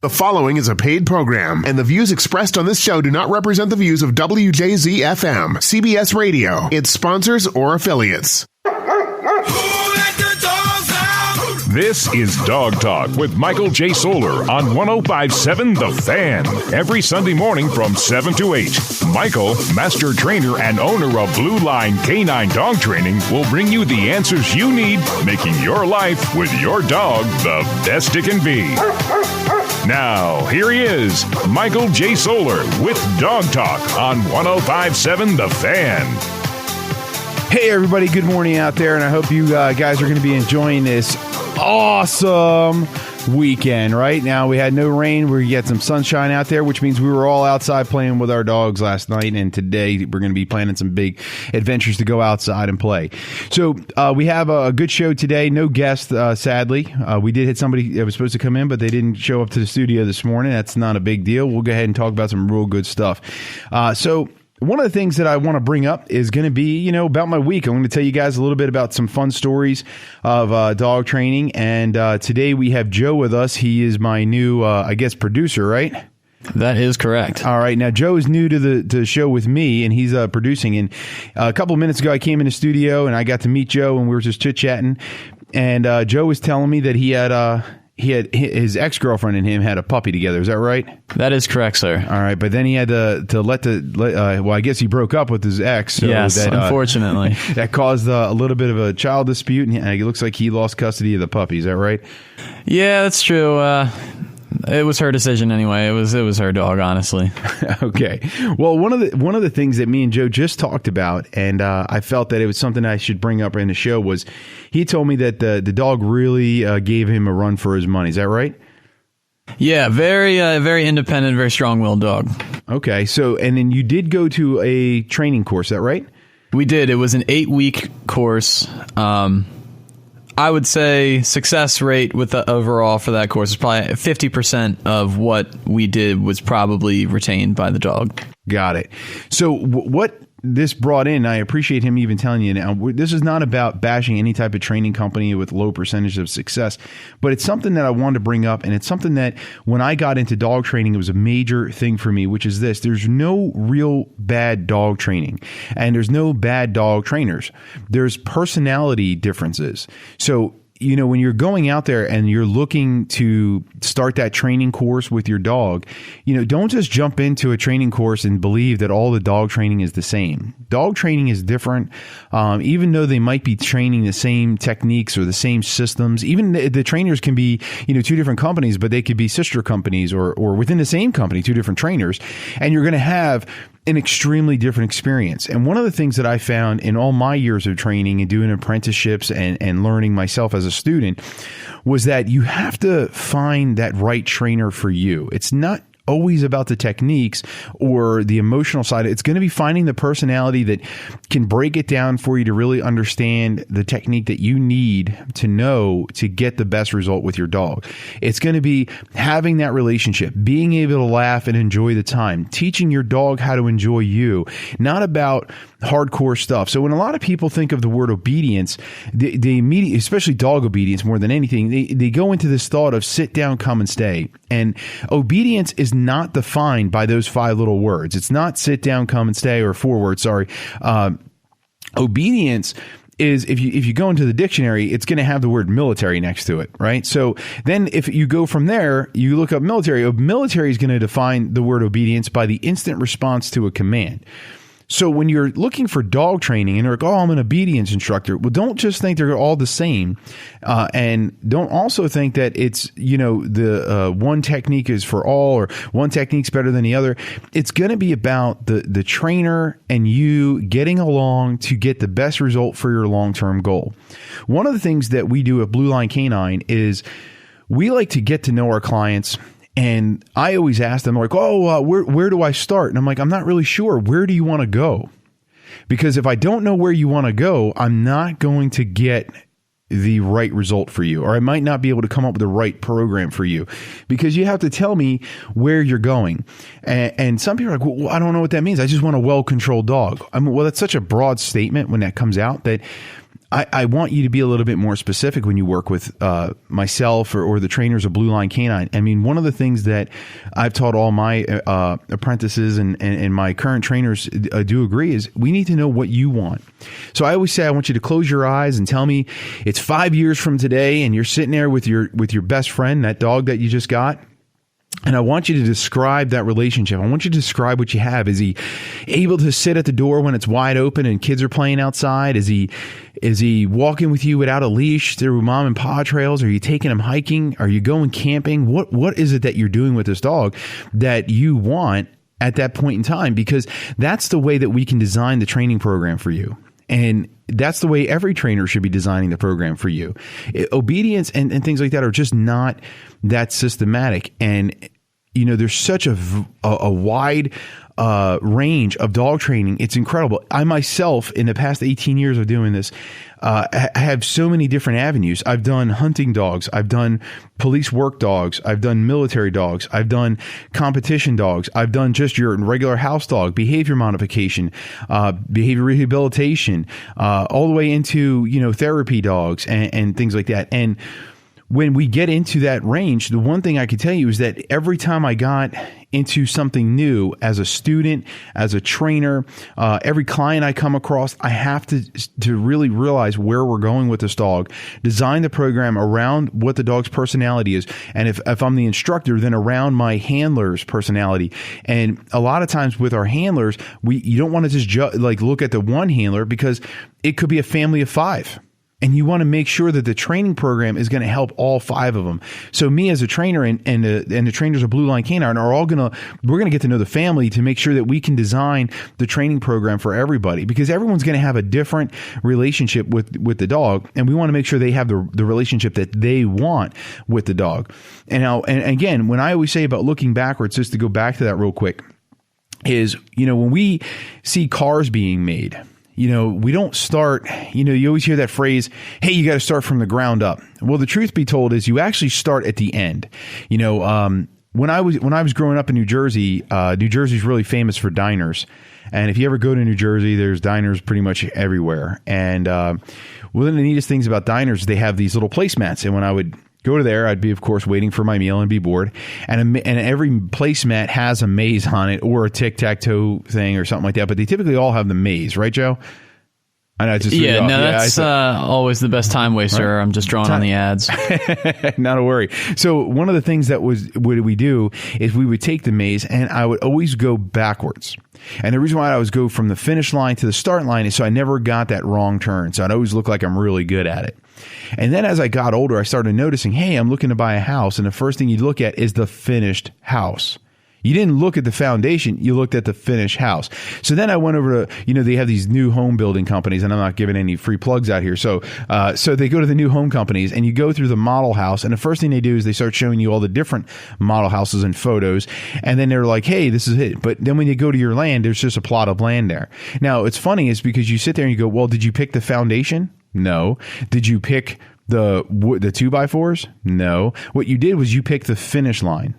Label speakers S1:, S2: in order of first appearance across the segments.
S1: The following is a paid program, and the views expressed on this show do not represent the views of WJZ-FM, CBS Radio, its sponsors, or affiliates.
S2: This is Dog Talk with Michael J. Solar on 105.7 The Fan. Every Sunday morning from 7 to 8. Michael, master trainer and owner of Blue Line Canine Dog Training, will bring you the answers you need, making your life with your dog the best it can be. Now, here he is, Michael J. Solar with Dog Talk on 105.7 The Fan.
S3: Hey, everybody. Good morning out there, and I hope you guys are going to be enjoying this awesome weekend. Right now, we had no rain. We get some sunshine out there, which means we were all outside playing with our dogs last night, and today we're going to be planning some big adventures to go outside and play. So we have a good show today. No guest, sadly. We did hit somebody that was supposed to come in, but they didn't show up to the studio this morning. That's not a big deal. We'll go ahead and talk about some real good stuff. One of the things that I want to bring up is going to be, about my week. I'm going to tell you guys a little bit about some fun stories of dog training. And today we have Joe with us. He is my new, producer, right?
S4: That is correct.
S3: All right. Now, Joe is new to the show with me, and he's producing. And a couple of minutes ago, I came in the studio, and I got to meet Joe, and we were just chit-chatting. And Joe was telling me that he had his ex-girlfriend and him had a puppy together. Is that right?
S4: That is correct, sir.
S3: All right, but then he had to I guess he broke up with his ex. So
S4: yes, unfortunately.
S3: That caused a little bit of a child dispute, and it looks like he lost custody of the puppy. Is that right?
S4: Yeah, that's true. It was her decision anyway. It was her dog, honestly.
S3: Okay. Well, one of the things that me and Joe just talked about, and I felt that it was something I should bring up in the show, was he told me that the dog really gave him a run for his money. Is that right?
S4: Yeah, very independent, very strong-willed dog.
S3: Okay. So, and then you did go to a training course, is that right?
S4: We did. It was an 8-week course. I would say success rate with the overall for that course is probably 50% of what we did was probably retained by the dog.
S3: Got it. So what this brought in, I appreciate him even telling you now, this is not about bashing any type of training company with low percentage of success, but it's something that I wanted to bring up, and it's something that when I got into dog training, it was a major thing for me, which is this. There's no real bad dog training, and there's no bad dog trainers. There's personality differences. So when you're going out there and you're looking to start that training course with your dog, don't just jump into a training course and believe that all the dog training is the same. Dog training is different, even though they might be training the same techniques or the same systems. Even the trainers can be, two different companies, but they could be sister companies or within the same company, two different trainers. And you're going to have an extremely different experience. And one of the things that I found in all my years of training and doing apprenticeships and learning myself as a student was that you have to find that right trainer for you. It's not always about the techniques or the emotional side. It's going to be finding the personality that can break it down for you to really understand the technique that you need to know to get the best result with your dog. It's going to be having that relationship, being able to laugh and enjoy the time, teaching your dog how to enjoy you, not about hardcore stuff. So when a lot of people think of the word obedience, they immediately, especially dog obedience more than anything, they go into this thought of sit down, come and stay. And obedience is not defined by those 5 little words. It's not sit down, come and stay, or 4 words. Sorry. Obedience is if you go into the dictionary, it's going to have the word military next to it, right? So then if you go from there, you look up military. Military is going to define the word obedience by the instant response to a command. So when you're looking for dog training and you're like, oh, I'm an obedience instructor. Well, don't just think they're all the same. And don't also think that it's, the one technique is for all or one technique's better than the other. It's going to be about the trainer and you getting along to get the best result for your long-term goal. One of the things that we do at Blue Line Canine is we like to get to know our clients. And I always ask them, like, where do I start? And I'm like, I'm not really sure. Where do you want to go? Because if I don't know where you want to go, I'm not going to get the right result for you, or I might not be able to come up with the right program for you, because you have to tell me where you're going. And some people are like, well, I don't know what that means. I just want a well-controlled dog. Well, that's such a broad statement when that comes out that I want you to be a little bit more specific when you work with myself or the trainers of Blue Line Canine. I mean, one of the things that I've taught all my apprentices and my current trainers do agree is we need to know what you want. So I always say I want you to close your eyes and tell me it's 5 years from today and you're sitting there with your best friend, that dog that you just got. And I want you to describe that relationship. I want you to describe what you have. Is he able to sit at the door when it's wide open and kids are playing outside? Is he walking with you without a leash through mom and pa trails? Are you taking him hiking? Are you going camping? What is it that you're doing with this dog that you want at that point in time? Because that's the way that we can design the training program for you. And that's the way every trainer should be designing the program for you. Obedience and things like that are just not that systematic. And, you know, there's such a wide range of dog training. It's incredible. I myself, in the past 18 years of doing this, I have so many different avenues. I've done hunting dogs. I've done police work dogs. I've done military dogs. I've done competition dogs. I've done just your regular house dog, behavior modification, behavior rehabilitation, all the way into, you know, therapy dogs and things like that. And when we get into that range, the one thing I can tell you is that every time I got into something new as a student, as a trainer, every client I come across, I have to really realize where we're going with this dog, design the program around what the dog's personality is. And if I'm the instructor, then around my handler's personality. And a lot of times with our handlers, you don't want to just look at the one handler, because it could be a family of 5. And you want to make sure that the training program is going to help all 5 of them. So me as a trainer and the trainers of Blue Line Canine are all we're going to get to know the family to make sure that we can design the training program for everybody, because everyone's going to have a different relationship with the dog. And we want to make sure they have the relationship that they want with the dog. And again, when I always say about looking backwards, just to go back to that real quick, is, you know, when we see cars being made, you know, we don't start, you know, you always hear that phrase, hey, you got to start from the ground up. Well, the truth be told is you actually start at the end. You know, when I was growing up in New Jersey, New Jersey's really famous for diners. And if you ever go to New Jersey, there's diners pretty much everywhere. And one of the neatest things about diners is they have these little placemats. And when I would go to there, I'd be, of course, waiting for my meal and be bored. And every placemat has a maze on it, or a tic-tac-toe thing or something like that. But they typically all have the maze, right, Joe? I know,
S4: that's always the best time waster. Right? I'm just drawing on the ads.
S3: Not a worry. So one of the things that we do is we would take the maze, and I would always go backwards. And the reason why I always go from the finish line to the start line is so I never got that wrong turn. So I'd always look like I'm really good at it. And then as I got older, I started noticing, hey, I'm looking to buy a house. And the first thing you look at is the finished house. You didn't look at the foundation, you looked at the finished house. So then I went over to, you know, they have these new home building companies, and I'm not giving any free plugs out here. So they go to the new home companies, and you go through the model house, and the first thing they do is they start showing you all the different model houses and photos, and then they're like, hey, this is it. But then when you go to your land, there's just a plot of land there. Now, it's funny is because you sit there and you go, well, did you pick the foundation? No. Did you pick the 2x4s? No. What you did was you picked the finish line.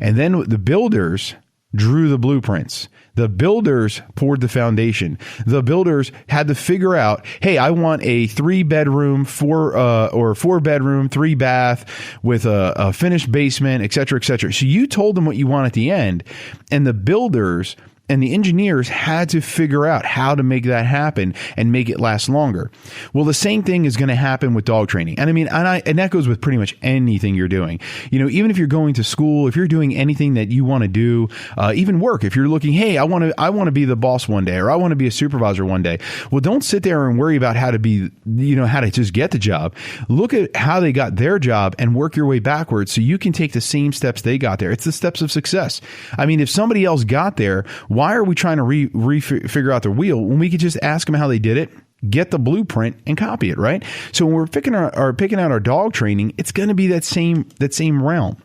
S3: And then the builders drew the blueprints. The builders poured the foundation. The builders had to figure out, hey, I want a 3-bedroom, 4-bedroom, 3-bath with a finished basement, et cetera, et cetera. So you told them what you want at the end, and the builders and the engineers had to figure out how to make that happen and make it last longer. Well, the same thing is going to happen with dog training. And I mean, and that goes with pretty much anything you're doing. You know, even if you're going to school, if you're doing anything that you want to do, even work, if you're looking, hey, I want to be the boss one day, or I want to be a supervisor one day. Well, don't sit there and worry about how to be, you know, how to just get the job. Look at how they got their job and work your way backwards so you can take the same steps they got there. It's the steps of success. I mean, if somebody else got there, why are we trying to figure out the wheel when we could just ask them how they did it, get the blueprint, and copy it, right? So when we're picking out our dog training, it's going to be that same realm.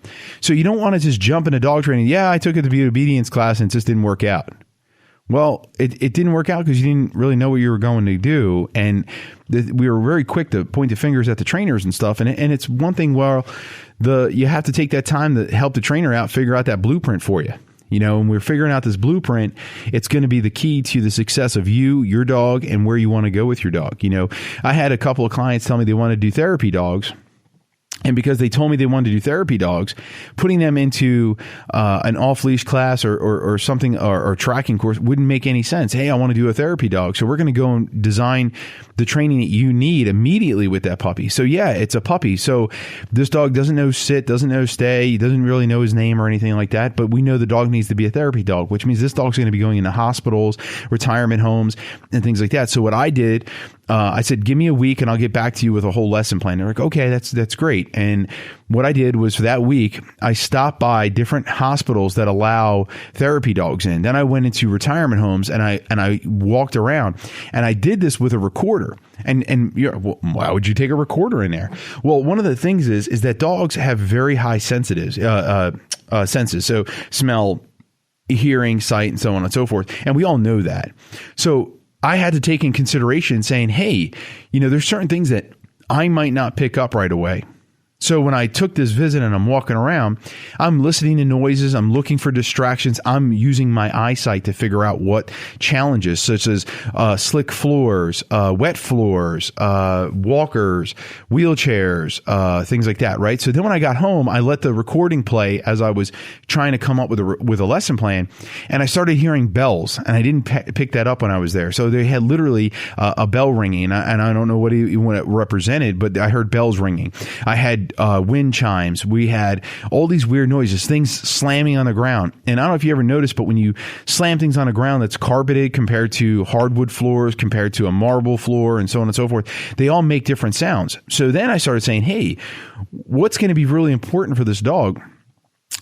S3: So you don't want to just jump into dog training. Yeah, I took it to be an obedience class and it just didn't work out. Well, it didn't work out because you didn't really know what you were going to do. And we were very quick to point the fingers at the trainers and stuff. And it's one thing, well, you have to take that time to help the trainer out, figure out that blueprint for you. When we're figuring out this blueprint, it's going to be the key to the success of you, your dog, and where you want to go with your dog. I had a couple of clients tell me they want to do therapy dogs. And because they told me they wanted to do therapy dogs, putting them into an off-leash class or something or tracking course wouldn't make any sense. Hey, I want to do a therapy dog. So we're going to go and design the training that you need immediately with that puppy. So yeah, it's a puppy. So this dog doesn't know sit, doesn't know stay. He doesn't really know his name or anything like that. But we know the dog needs to be a therapy dog, which means this dog's going to be going into hospitals, retirement homes, and things like that. So what I did, I said, give me a week and I'll get back to you with a whole lesson plan. They're like, okay, that's great. And what I did was for that week, I stopped by different hospitals that allow therapy dogs in. Then I went into retirement homes and I walked around, and I did this with a recorder. And why would you take a recorder in there? Well, one of the things is that dogs have very high senses. So smell, hearing, sight, and so on and so forth. And we all know that. So I had to take in consideration saying, hey, there's certain things that I might not pick up right away. So when I took this visit and I'm walking around, I'm listening to noises. I'm looking for distractions. I'm using my eyesight to figure out what challenges, such as slick floors, wet floors, walkers, wheelchairs, things like that, right? So then when I got home, I let the recording play as I was trying to come up with a lesson plan, and I started hearing bells, and I didn't pick that up when I was there. So they had literally a bell ringing, and I don't know what it represented, but I heard bells ringing. I had wind chimes. We had all these weird noises, things slamming on the ground. And I don't know if you ever noticed, but when you slam things on the ground that's carpeted compared to hardwood floors, compared to a marble floor, and so on and so forth, they all make different sounds. So then I started saying, hey, what's going to be really important for this dog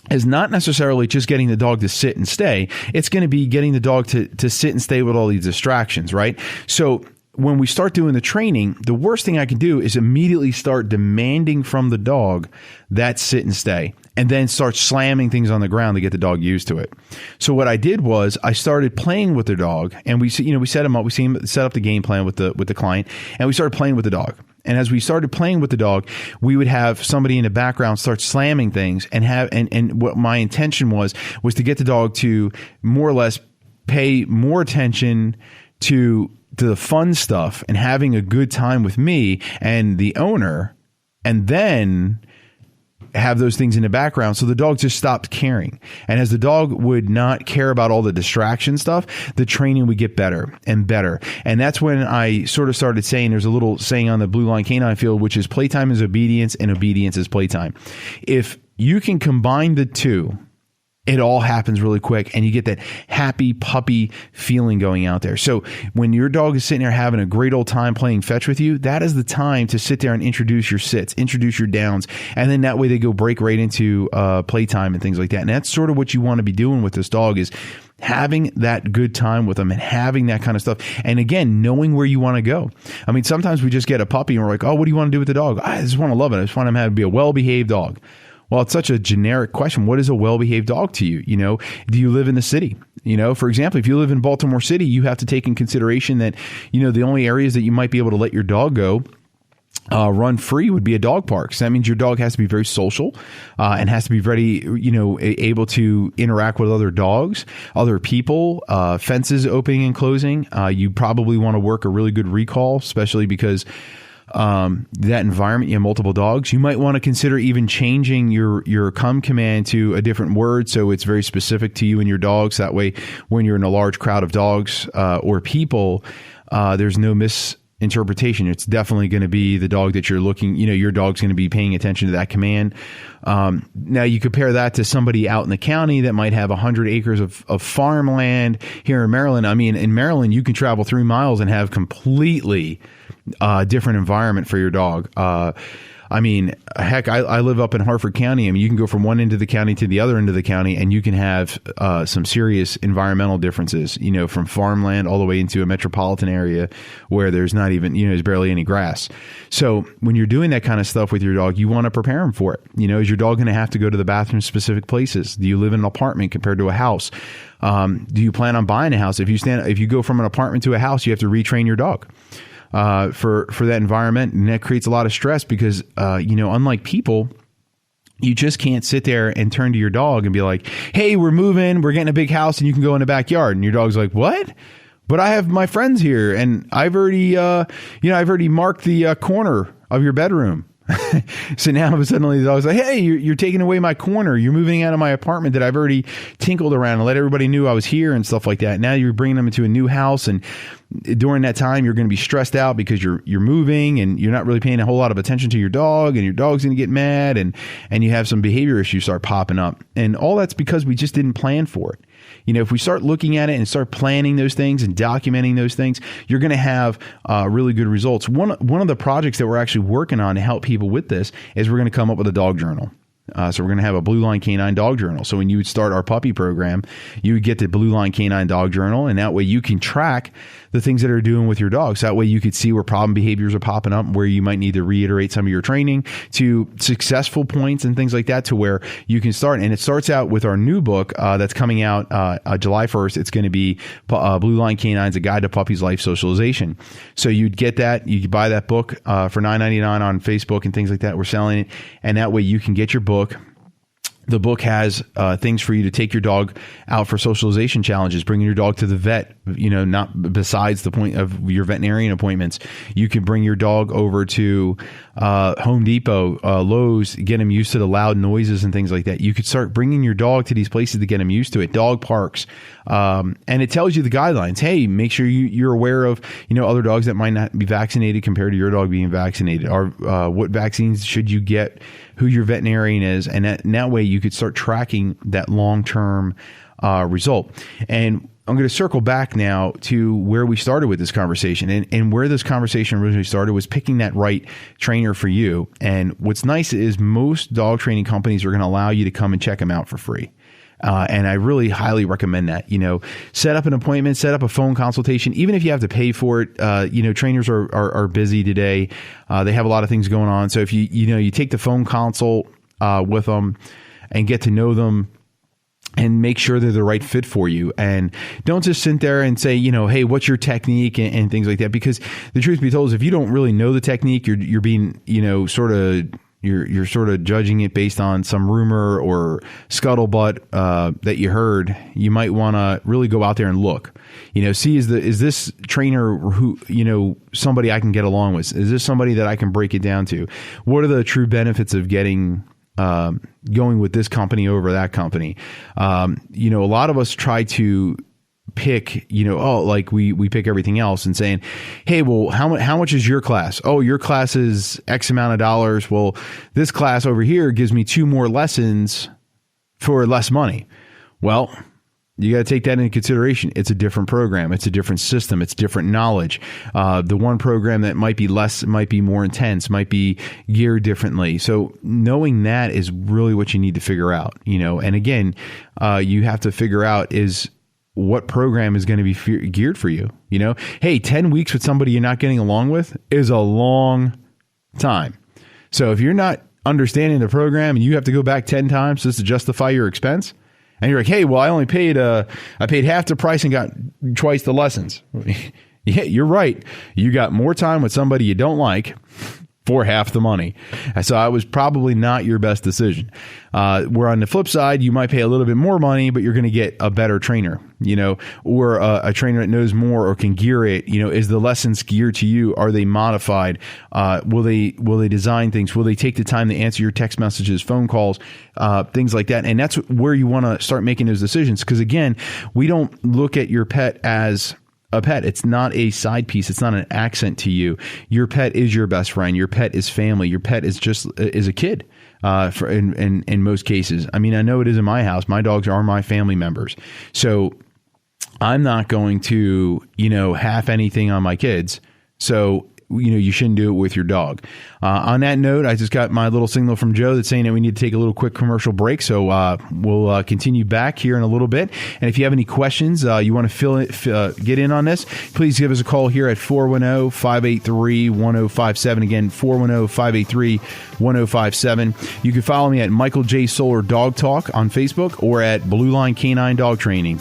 S3: is not necessarily just getting the dog to sit and stay. It's going to be getting the dog to sit and stay with all these distractions, right? So when we start doing the training, the worst thing I can do is immediately start demanding from the dog that sit and stay, and then start slamming things on the ground to get the dog used to it. So what I did was I started playing with the dog, and we set him up. We set up the game plan with the client, and we started playing with the dog. And as we started playing with the dog, we would have somebody in the background start slamming things, and what my intention was to get the dog to more or less pay more attention to the fun stuff and having a good time with me and the owner, and then have those things in the background. So the dog just stopped caring. And as the dog would not care about all the distraction stuff, the training would get better and better. And that's when I sort of started saying, there's a little saying on the Blue Line Canine Field, which is playtime is obedience and obedience is playtime. If you can combine the two, it all happens really quick, and you get that happy puppy feeling going out there. So when your dog is sitting there having a great old time playing fetch with you, that is the time to sit there and introduce your sits, introduce your downs, and then that way they go break right into playtime and things like that. And that's sort of what you want to be doing with this dog, is having that good time with them and having that kind of stuff. And again, knowing where you want to go. I mean, sometimes we just get a puppy and we're like, oh, what do you want to do with the dog? I just want to love it. I just want him to be a well-behaved dog. Well, it's such a generic question. What is a well-behaved dog to you? Do you live in the city? For example, if you live in Baltimore City, you have to take in consideration that, the only areas that you might be able to let your dog go run free would be a dog park. So that means your dog has to be very social and has to be very, able to interact with other dogs, other people, fences opening and closing. You probably want to work a really good recall, especially because that environment, you have multiple dogs. You might want to consider even changing your come command to a different word, so it's very specific to you and your dogs. That way, when you're in a large crowd of dogs or people, there's no misinterpretation. It's definitely going to be the dog that you're looking. Your dog's going to be paying attention to that command. Now you compare that to somebody out in the county that might have 100 acres of farmland here in Maryland. I mean, in Maryland, you can travel 3 miles and have completely different environment for your dog. I mean, heck, I live up in Harford County. I mean, you can go from one end of the county to the other end of the county, and you can have some serious environmental differences, from farmland all the way into a metropolitan area where there's not even, there's barely any grass. So when you're doing that kind of stuff with your dog, you want to prepare him for it. Is your dog going to have to go to the bathroom specific places? Do you live in an apartment compared to a house? Do you plan on buying a house? If you go from an apartment to a house, you have to retrain your dog for that environment, and that creates a lot of stress because unlike people, You just can't sit there and turn to your dog and be like, hey, we're moving, we're getting a big house and you can go in the backyard. And your dog's like, what? But I have my friends here and I've already, I've already marked the corner of your bedroom. So now suddenly the dog's like, hey, you're taking away my corner. You're moving out of my apartment that I've already tinkled around and let everybody knew I was here and stuff like that. Now you're bringing them into a new house. And during that time, you're going to be stressed out because you're moving and you're not really paying a whole lot of attention to your dog, and your dog's going to get mad and you have some behavior issues start popping up. And all that's because we just didn't plan for it. If we start looking at it and start planning those things and documenting those things, you're going to have really good results. One of the projects that we're actually working on to help people with this is we're going to come up with a dog journal. So we're going to have a Blue Line Canine Dog Journal. So when you would start our puppy program, you would get the Blue Line Canine Dog Journal, and that way you can track the things that are doing with your dog. So that way you could see where problem behaviors are popping up, where you might need to reiterate some of your training to successful points and things like that, to where you can start. And it starts out with our new book that's coming out July 1st. It's going to be Blue Line Canines, A Guide to Puppies' Life Socialization. So you'd get that. You could buy that book for $9.99 on Facebook and things like that. We're selling it. And that way you can get your book. The book has things for you to take your dog out for socialization challenges, bringing your dog to the vet, not besides the point of your veterinarian appointments. You can bring your dog over to Home Depot, Lowe's, get him used to the loud noises and things like that. You could start bringing your dog to these places to get him used to it, dog parks. And it tells you the guidelines. Hey, make sure you're aware of, other dogs that might not be vaccinated compared to your dog being vaccinated. Or what vaccines should you get, who your veterinarian is. And that way you could start tracking that long-term result. And I'm going to circle back now to where we started with this conversation, and where this conversation originally started was picking that right trainer for you. And what's nice is most dog training companies are going to allow you to come and check them out for free. And I really highly recommend that. Set up an appointment, set up a phone consultation, even if you have to pay for it. Trainers are busy today. They have a lot of things going on. So if you take the phone consult with them and get to know them and make sure they're the right fit for you, and don't just sit there and say, hey, what's your technique and things like that? Because the truth be told is, if you don't really know the technique, you're being, you're sort of judging it based on some rumor or scuttlebutt that you heard. You might want to really go out there and look. See, is this trainer who somebody I can get along with? Is this somebody that I can break it down to? What are the true benefits of going with this company over that company? A lot of us try to pick, like we pick everything else and saying, hey, well, how much is your class? Oh, your class is X amount of dollars. Well, this class over here gives me 2 more lessons for less money. Well, you got to take that into consideration. It's a different program. It's a different system. It's different knowledge. The one program that might be less, might be more intense, might be geared differently. So knowing that is really what you need to figure out, and again, you have to figure out is what program is going to be geared for you. Hey, 10 weeks with somebody you're not getting along with is a long time. So if you're not understanding the program and you have to go back 10 times just to justify your expense, and you're like, hey, well, I paid half the price and got twice the lessons. Yeah, you're right. You got more time with somebody you don't like for half the money. So it was probably not your best decision. Where on the flip side, you might pay a little bit more money, but you're going to get a better trainer, or a trainer that knows more or can gear it. Is the lessons geared to you? Are they modified? Will they design things? Will they take the time to answer your text messages, phone calls, things like that? And that's where you want to start making those decisions. Because again, we don't look at your pet as a pet. It's not a side piece. It's not an accent to you. Your pet is your best friend. Your pet is family. Your pet is a kid. In most cases, I mean, I know it is in my house. My dogs are my family members. So I'm not going to, half anything on my kids. So, you shouldn't do it with your dog. On that note, I just got my little signal from Joe that's saying that we need to take a little quick commercial break. So we'll continue back here in a little bit. And if you have any questions, you want to get in on this, please give us a call here at 410-583-1057. Again, 410-583-1057. You can follow me at Michael J. Solar Dog Talk on Facebook or at Blue Line Canine Dog Training.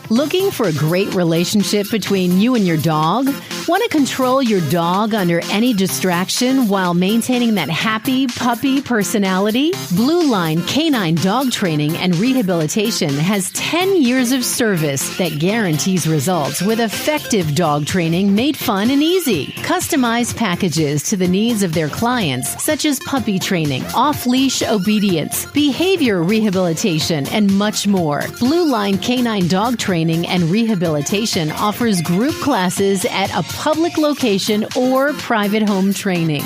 S5: Looking for a great relationship between you and your dog? Want to control your dog under any distraction while maintaining that happy puppy personality? Blue Line Canine Dog Training and Rehabilitation has 10 years of service that guarantees results with effective dog training made fun and easy. Customized packages to the needs of their clients, such as puppy training, off-leash obedience, behavior rehabilitation, and much more. Blue Line Canine Dog Training and Rehabilitation offers group classes at a public location or private home training.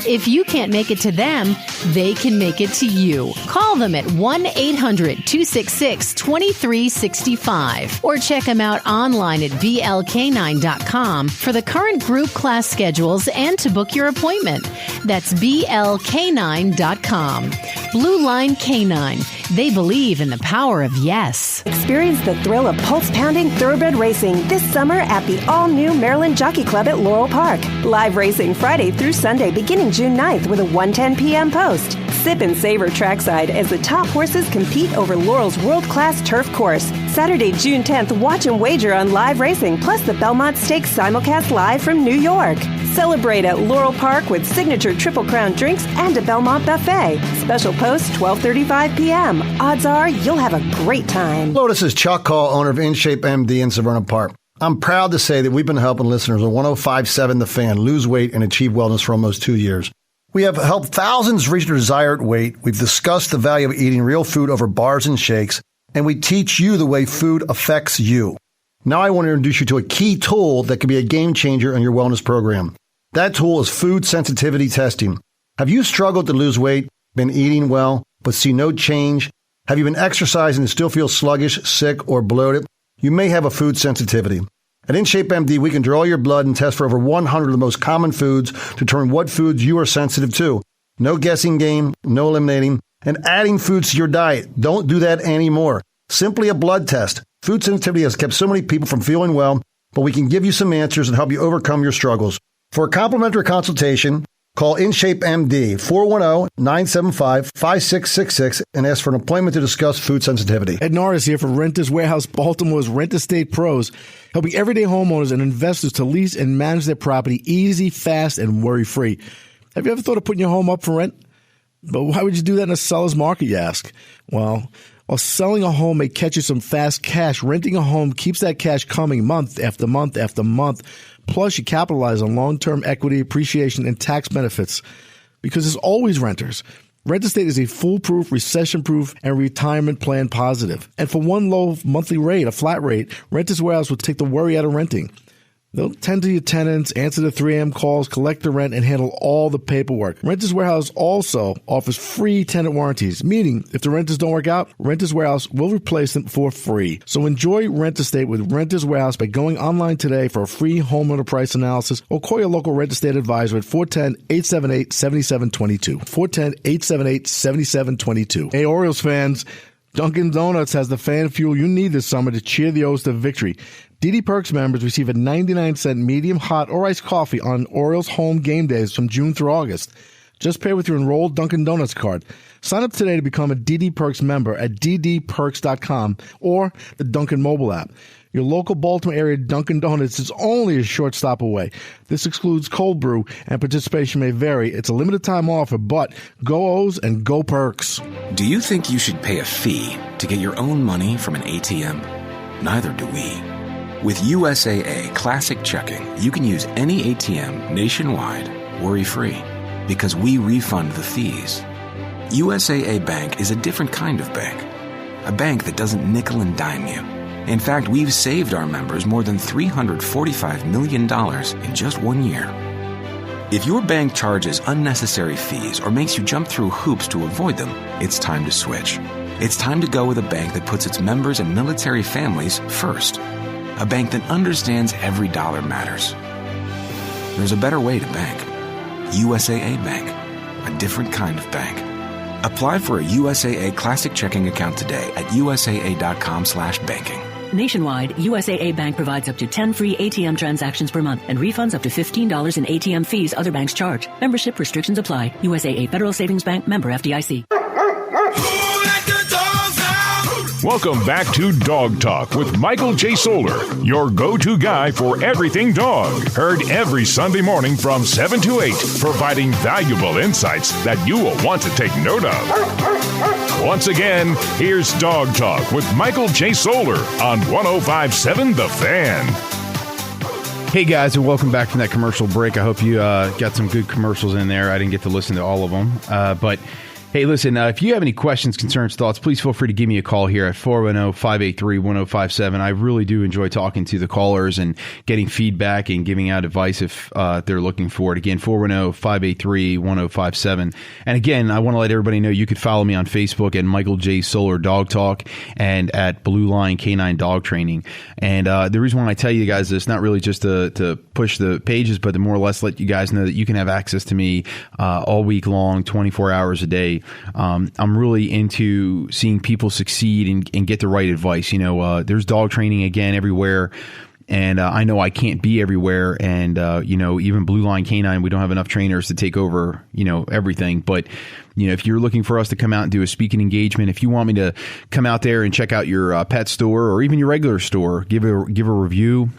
S5: If you can't make it to them, they can make it to you. Call them at 1-800-266-2365 or check them out online at blk9.com for the current group class schedules and to book your appointment. That's blk9.com. Blue Line Canine. They believe in the power of yes.
S6: Experience the thrill of pulse-pounding thoroughbred racing this summer at the all-new Maryland Jockey Club at Laurel Park. Live racing Friday through Sunday beginning June 9th with a 1:10 p.m. post. Sip and savor trackside as the top horses compete over Laurel's world-class turf course. Saturday, June 10th, watch and wager on live racing, plus the Belmont Stakes simulcast live from New York. Celebrate at Laurel Park with signature Triple Crown drinks and a Belmont buffet. Special post 12:35 p.m. Odds are you'll have a great time.
S7: Hello, this is Chuck Call, owner of InShape MD in Severna Park. I'm proud to say that we've been helping listeners on 105.7 The Fan lose weight and achieve wellness for almost 2 years. We have helped thousands reach their desired weight. We've discussed the value of eating real food over bars and shakes, and we teach you the way food affects you. Now I want to introduce you to a key tool that can be a game changer in your wellness program. That tool is food sensitivity testing. Have you struggled to lose weight, been eating well, but see no change? Have you been exercising and still feel sluggish, sick, or bloated? You may have a food sensitivity. At InShape MD, we can draw your blood and test for over 100 of the most common foods to determine what foods you are sensitive to. No guessing game, no eliminating, and adding foods to your diet. Don't do that anymore. Simply a blood test. Food sensitivity has kept so many people from feeling well, but we can give you some answers and help you overcome your struggles. For a complimentary consultation, call InShape MD 410-975-5666 and ask for an appointment to discuss food sensitivity.
S8: Ed Norris here for Renters Warehouse, Baltimore's Rent Estate Pros, helping everyday homeowners and investors to lease and manage their property easy, fast, and worry-free. Have you ever thought of putting your home up for rent? But why would you do that in a seller's market, you ask? Well, while selling a home may catch you some fast cash, renting a home keeps that cash coming month after month after month. Plus, you capitalize on long-term equity appreciation and tax benefits because there's always renters. Rent Estate is a foolproof, recession-proof, and retirement plan positive. And for one low monthly rate, a flat rate, Renters Warehouse will take the worry out of renting. They'll tend to your tenants, answer the 3 a.m. calls, collect the rent, and handle all the paperwork. Renters Warehouse also offers free tenant warranties, meaning if the renters don't work out, Renters Warehouse will replace them for free. So enjoy Rent Estate with Renters Warehouse by going online today for a free homeowner price analysis or call your local Rent Estate advisor at 410-878-7722. 410-878-7722. Hey, Orioles fans, Dunkin' Donuts has the fan fuel you need this summer to cheer the O's to victory. DD Perks members receive a 99-cent medium hot or iced coffee on Orioles home game days from June through August. Just pay with your enrolled Dunkin' Donuts card. Sign up today to become a DD Perks member at ddperks.com or the Dunkin' mobile app. Your local Baltimore area Dunkin' Donuts is only a short stop away. This excludes cold brew, and participation may vary. It's a limited time offer, but go O's and go Perks.
S9: Do you think you should pay a fee to get your own money from an ATM? Neither do we. With USAA Classic Checking, you can use any ATM nationwide, worry-free, because we refund the fees. USAA Bank is a different kind of bank, a bank that doesn't nickel and dime you. In fact, we've saved our members more than $345 million in just 1 year. If your bank charges unnecessary fees or makes you jump through hoops to avoid them, it's time to switch. It's time to go with a bank that puts its members and military families first. A bank that understands every dollar matters. There's a better way to bank. USAA Bank, a different kind of bank. Apply for a USAA Classic Checking account today at usaa.com/banking.
S10: Nationwide, USAA Bank provides up to 10 free ATM transactions per month and refunds up to $15 in ATM fees other banks charge. Membership restrictions apply. USAA Federal Savings Bank, member FDIC.
S2: Welcome back to Dog Talk with Michael J. Solar, your go-to guy for everything dog. Heard every Sunday morning from 7 to 8, providing valuable insights that you will want to take note of. Once again, here's Dog Talk with Michael J. Solar on 105.7 The Fan.
S3: Hey guys, and welcome back from that commercial break. I hope you got some good commercials in there. I didn't get to listen to all of them, but hey, listen, if you have any questions, concerns, thoughts, please feel free to give me a call here at 410-583-1057. I really do enjoy talking to the callers and getting feedback and giving out advice if they're looking for it. Again, 410-583-1057. And again, I want to let everybody know you could follow me on Facebook at Michael J. Solar Dog Talk and at Blue Line Canine Dog Training. And the reason why I tell you guys this, not really just to push the pages, but to more or less let you guys know that you can have access to me all week long, 24 hours a day. I'm really into seeing people succeed and get the right advice. You know, there's dog training again everywhere. And I know I can't be everywhere. And, you know, even Blue Line Canine, we don't have enough trainers to take over, you know, everything. But, you know, if you're looking for us to come out and do a speaking engagement, if you want me to come out there and check out your pet store or even your regular store, give a review,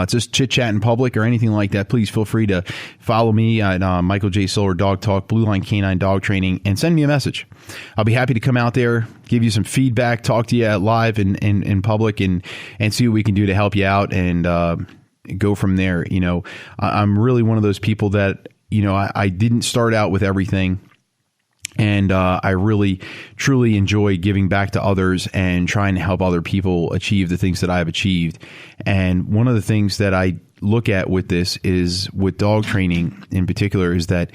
S3: just chit chat in public or anything like that, please feel free to follow me at Michael J. Solar Dog Talk, Blue Line Canine Dog Training, and send me a message. I'll be happy to come out there, give you some feedback, talk to you live in public, and see what we can do to help you out and go from there. You know, I'm really one of those people that, you know, I didn't start out with everything. And I really, truly enjoy giving back to others and trying to help other people achieve the things that I've achieved. And one of the things that I look at with this is, with dog training in particular, is that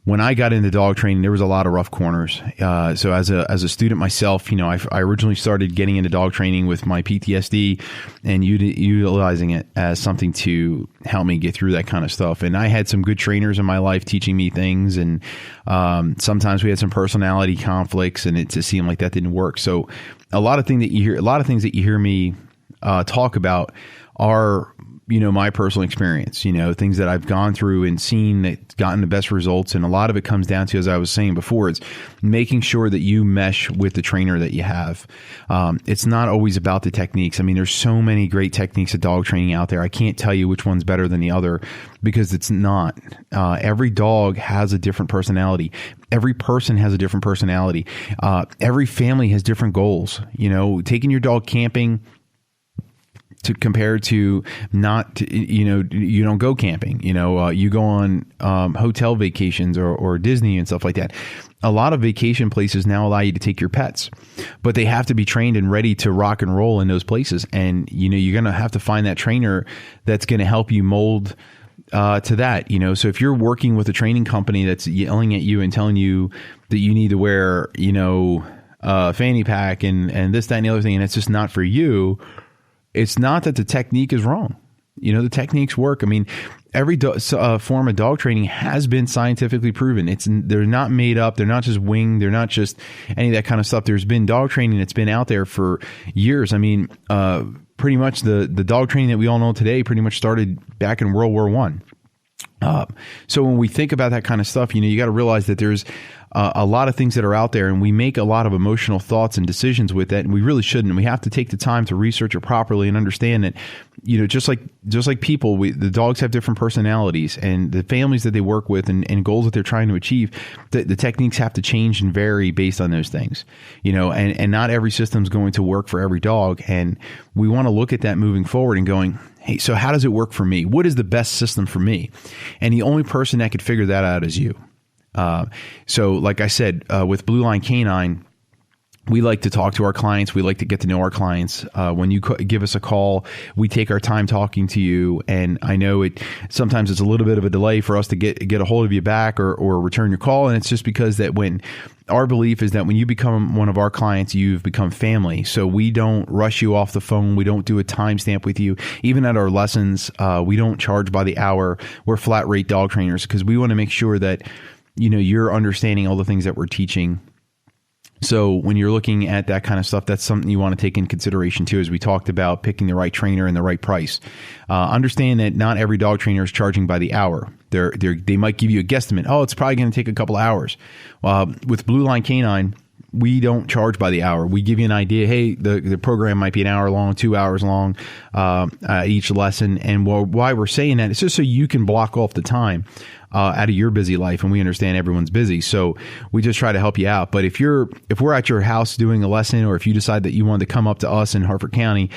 S3: when I got into dog training, there was a lot of rough corners. So as a student myself, you know, I originally started getting into dog training with my PTSD and utilizing it as something to help me get through that kind of stuff. And I had some good trainers in my life teaching me things. And sometimes we had some personality conflicts, and it just seemed like that didn't work. So a lot of things that you hear me talk about are, you know, my personal experience, you know, things that I've gone through and seen that gotten the best results. And a lot of it comes down to, as I was saying before, it's making sure that you mesh with the trainer that you have. It's not always about the techniques. I mean, there's so many great techniques of dog training out there. I can't tell you which one's better than the other, because it's not. Every dog has a different personality. Every person has a different personality. Every family has different goals. You know, taking your dog camping to compare to not, you know, you don't go camping, you know, you go on hotel vacations or Disney and stuff like that. A lot of vacation places now allow you to take your pets, but they have to be trained and ready to rock and roll in those places. And, you know, you're going to have to find that trainer that's going to help you mold to that, you know. So if you're working with a training company that's yelling at you and telling you that you need to wear, you know, fanny pack and this, that, and the other thing, and it's just not for you, it's not that the technique is wrong. You know, the techniques work. I mean, every form of dog training has been scientifically proven. They're not made up. They're not just winged. They're not just any of that kind of stuff. There's been dog training that's been out there for years. I mean, pretty much the dog training that we all know today pretty much started back in World War I. So when we think about that kind of stuff, you know, you got to realize that there's a lot of things that are out there, and we make a lot of emotional thoughts and decisions with that, and we really shouldn't. We have to take the time to research it properly and understand that, you know, just like people, the dogs have different personalities, and the families that they work with and goals that they're trying to achieve, the techniques have to change and vary based on those things, you know, and not every system's going to work for every dog. And we want to look at that moving forward and going, hey, so how does it work for me? What is the best system for me? And the only person that could figure that out is you. So like I said, with Blue Line Canine, we like to talk to our clients. We like to get to know our clients. When you give us a call, we take our time talking to you. And I know sometimes it's a little bit of a delay for us to get a hold of you back or return your call. And it's just because that when our belief is that when you become one of our clients, you've become family. So we don't rush you off the phone. We don't do a timestamp with you. Even at our lessons, we don't charge by the hour. We're flat rate dog trainers because we want to make sure that, you know, you're understanding all the things that we're teaching. So when you're looking at that kind of stuff, that's something you want to take in consideration too, as we talked about picking the right trainer and the right price. Understand that not every dog trainer is charging by the hour. They might give you a guesstimate. Oh, it's probably going to take a couple hours. With Blue Line Canine, we don't charge by the hour. We give you an idea. Hey, the program might be an hour long, 2 hours long, each lesson. And why we're saying that is just so you can block off the time out of your busy life. And we understand everyone's busy. So we just try to help you out. But if we're at your house doing a lesson, or if you decide that you want to come up to us in Harford County,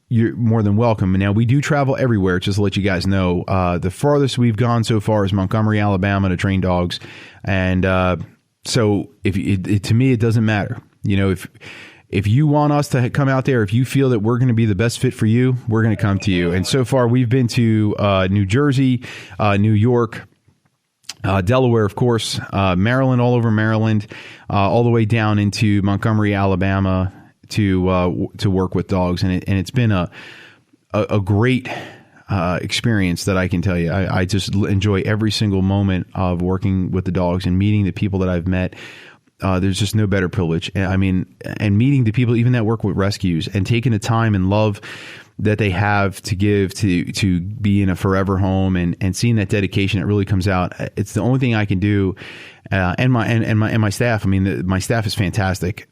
S3: you're more than welcome. And now we do travel everywhere, just to let you guys know. The farthest we've gone so far is Montgomery, Alabama, to train dogs. And so to me, it doesn't matter. You know, if you want us to come out there, if you feel that we're going to be the best fit for you, we're going to come to you. And so far, we've been to New Jersey, New York, Delaware, of course, Maryland, all over Maryland, all the way down into Montgomery, Alabama, to work with dogs. And it's been a great experience that I can tell you. I just enjoy every single moment of working with the dogs and meeting the people that I've met. There's just no better privilege. I mean, and meeting the people even that work with rescues and taking the time and love that they have to give to be in a forever home and seeing that dedication that really comes out. It's the only thing I can do. And my staff. I mean, my staff is fantastic.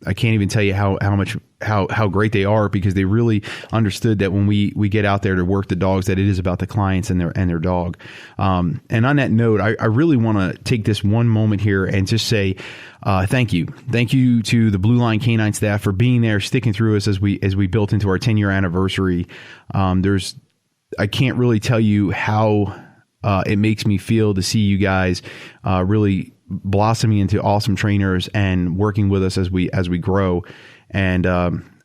S3: I can't even tell you how great they are, because they really understood that when we get out there to work the dogs, that it is about the clients and their dog. And on that note, I really want to take this one moment here and just say thank you. Thank you to the Blue Line Canine staff for being there, sticking through us as we built into our 10-year anniversary. I can't really tell you how it makes me feel to see you guys really blossoming into awesome trainers and working with us as we grow. And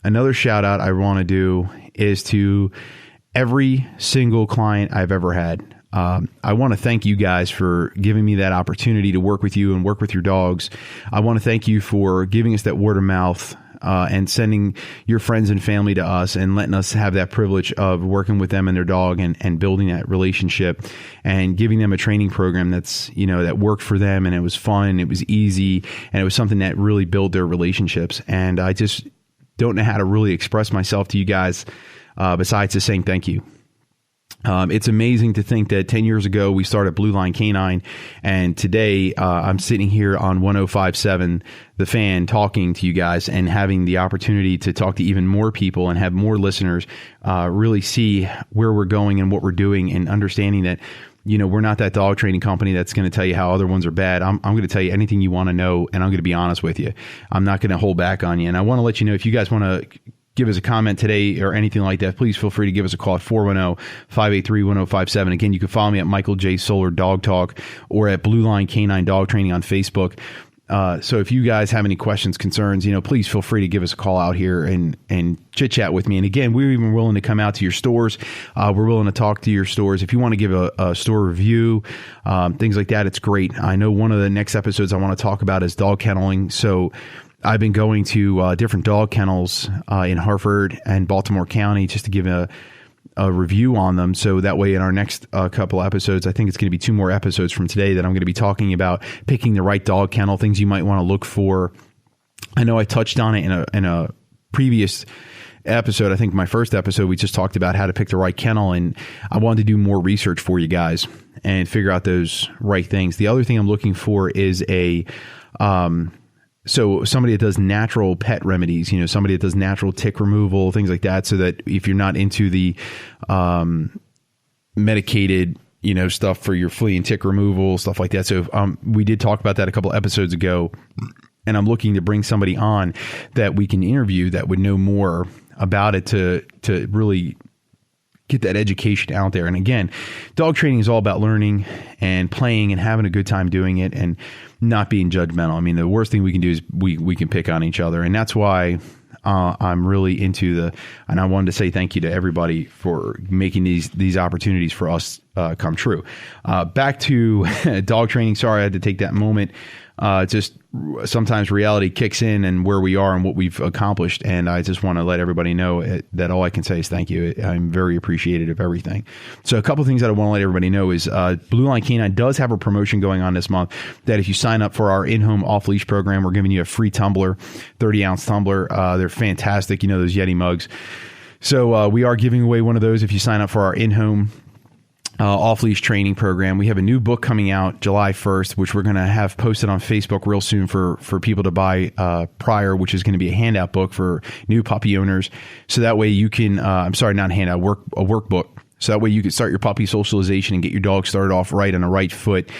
S3: another shout out I want to do is to every single client I've ever had. I want to thank you guys for giving me that opportunity to work with you and work with your dogs. I want to thank you for giving us that word of mouth and sending your friends and family to us and letting us have that privilege of working with them and their dog and building that relationship and giving them a training program that's, that worked for them, and it was fun, it was easy, and it was something that really built their relationships. And I just don't know how to really express myself to you guys besides just saying thank you. It's amazing to think that 10 years ago we started Blue Line Canine, and today I'm sitting here on 105.7 The Fan talking to you guys and having the opportunity to talk to even more people and have more listeners really see where we're going and what we're doing, and understanding that we're not that dog training company that's going to tell you how other ones are bad. I'm going to tell you anything you want to know, and I'm going to be honest with you. I'm not going to hold back on you. And I want to let you know, if you guys want to give us a comment today or anything like that, please feel free to give us a call at 410-583-1057. Again, you can follow me at Michael J. Solar Dog Talk or at Blue Line Canine Dog Training on Facebook. So if you guys have any questions, concerns, please feel free to give us a call out here and chit chat with me. And again, we're even willing to come out to your stores. We're willing to talk to your stores. If you want to give a store review, things like that, it's great. I know one of the next episodes I want to talk about is dog kenneling. So I've been going to different dog kennels in Harford and Baltimore County just to give a review on them. So that way in our next couple episodes, I think it's going to be 2 more episodes from today, that I'm going to be talking about picking the right dog kennel, things you might want to look for. I know I touched on it in a previous episode. I think my first episode, we just talked about how to pick the right kennel, and I wanted to do more research for you guys and figure out those right things. The other thing I'm looking for is so somebody that does natural pet remedies, somebody that does natural tick removal, things like that, so that if you're not into the medicated, stuff for your flea and tick removal, stuff like that. So we did talk about that a couple episodes ago, and I'm looking to bring somebody on that we can interview that would know more about it to really get that education out there. And again, dog training is all about learning and playing and having a good time doing it and not being judgmental. I mean, the worst thing we can do is we can pick on each other. And that's why I'm really into and I wanted to say thank you to everybody for making these opportunities for us come true. Back to dog training. Sorry, I had to take that moment. Just sometimes reality kicks in and where we are and what we've accomplished. And I just want to let everybody know that all I can say is thank you. I'm very appreciative of everything. So a couple of things that I want to let everybody know is Blue Line Canine does have a promotion going on this month that if you sign up for our in-home off-leash program, we're giving you a free tumbler, 30-ounce tumbler. They're fantastic. Those Yeti mugs. So we are giving away one of those if you sign up for our in-home off-leash training program. We have a new book coming out July 1st, which we're going to have posted on Facebook real soon for people to buy prior, which is going to be a handout book for new puppy owners. So that way you can, not handout, a workbook. So that way you can start your puppy socialization and get your dog started off right on the right foot,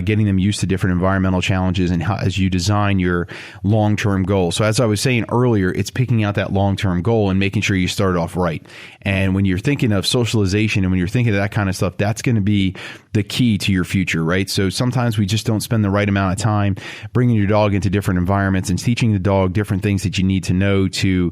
S3: getting them used to different environmental challenges and how, as you design your long-term goal. So as I was saying earlier, it's picking out that long-term goal and making sure you start off right. And when you're thinking of socialization and when you're thinking of that kind of stuff, that's going to be the key to your future, right? So sometimes we just don't spend the right amount of time bringing your dog into different environments and teaching the dog different things that you need to know to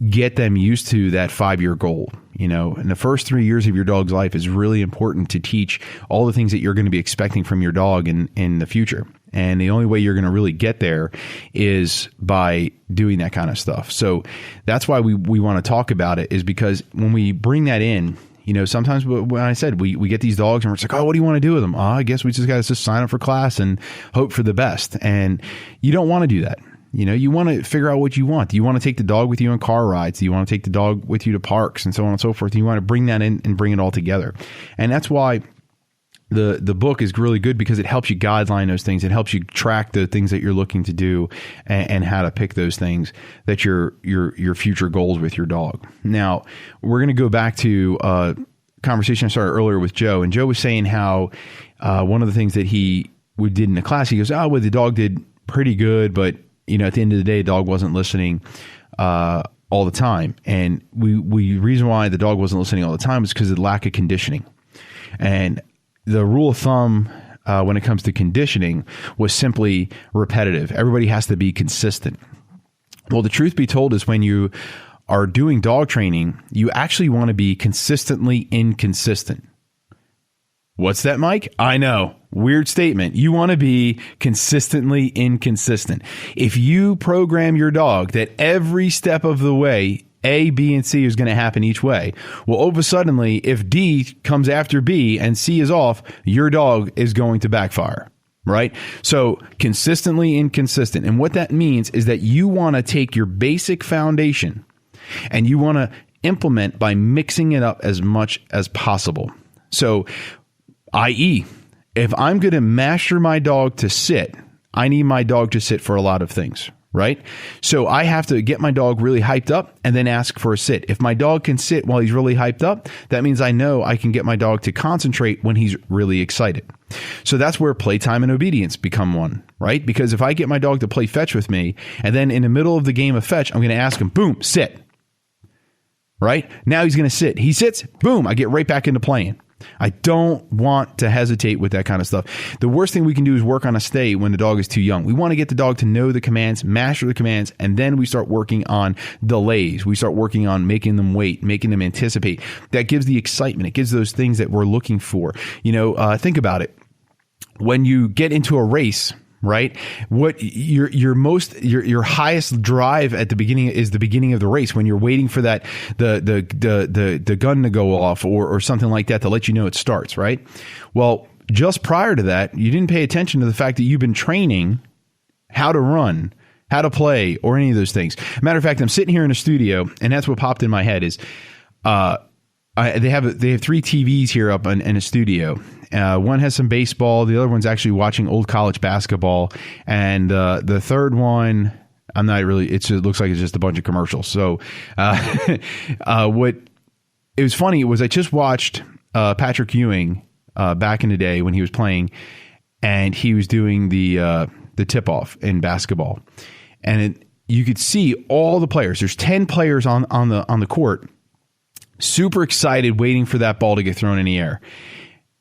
S3: get them used to that 5-year goal. You know, in the first 3 years of your dog's life is really important to teach all the things that you're going to be expecting from your dog in the future. And the only way you're going to really get there is by doing that kind of stuff. So that's why we want to talk about it, is because when we bring that in, you know, sometimes when I said we get these dogs and we're just like, oh, what do you want to do with them? Oh, I guess we just got to just sign up for class and hope for the best. And you don't want to do that. You know, you want to figure out what you want. Do you want to take the dog with you on car rides? Do you want to take the dog with you to parks and so on and so forth? You want to bring that in and bring it all together. And that's why the book is really good, because it helps you guideline those things. It helps you track the things that you're looking to do and how to pick those things that your future goals with your dog. Now, we're going to go back to a conversation I started earlier with Joe. And Joe was saying how one of the things that he did in the class, he goes, oh, well, the dog did pretty good, but you know, at the end of the day, the dog wasn't listening all the time. And reason why the dog wasn't listening all the time was because of the lack of conditioning. And the rule of thumb when it comes to conditioning was simply repetitive. Everybody has to be consistent. Well, the truth be told is when you are doing dog training, you actually want to be consistently inconsistent. What's that, Mike? I know. Weird statement. You want to be consistently inconsistent. If you program your dog that every step of the way, A, B, and C is going to happen each way, well, all of a sudden, if D comes after B and C is off, your dog is going to backfire, right? So consistently inconsistent. And what that means is that you want to take your basic foundation and you want to implement by mixing it up as much as possible. So, i.e., if I'm going to master my dog to sit, I need my dog to sit for a lot of things, right? So I have to get my dog really hyped up and then ask for a sit. If my dog can sit while he's really hyped up, that means I know I can get my dog to concentrate when he's really excited. So that's where playtime and obedience become one, right? Because if I get my dog to play fetch with me, and then in the middle of the game of fetch, I'm going to ask him, boom, sit, right? Now he's going to sit. He sits, boom, I get right back into playing. I don't want to hesitate with that kind of stuff. The worst thing we can do is work on a stay when the dog is too young. We want to get the dog to know the commands, master the commands, and then we start working on delays. We start working on making them wait, making them anticipate. That gives the excitement. It gives those things that we're looking for. You know, think about it. When you get into a race, right? What your highest drive at the beginning is the beginning of the race, when you're waiting for that the gun to go off or something like that to let you know it starts, right? Well, just prior to that, you didn't pay attention to the fact that you've been training how to run, how to play, or any of those things. Matter of fact, I'm sitting here in a studio, and that's what popped in my head is they have 3 TVs here up in a studio. One has some baseball. The other one's actually watching old college basketball. And the third one, I'm not really, it looks like it's just a bunch of commercials. So what it was funny was I just watched Patrick Ewing back in the day when he was playing, and he was doing the tip-off in basketball. And you could see all the players. There's 10 players on the court, super excited, waiting for that ball to get thrown in the air.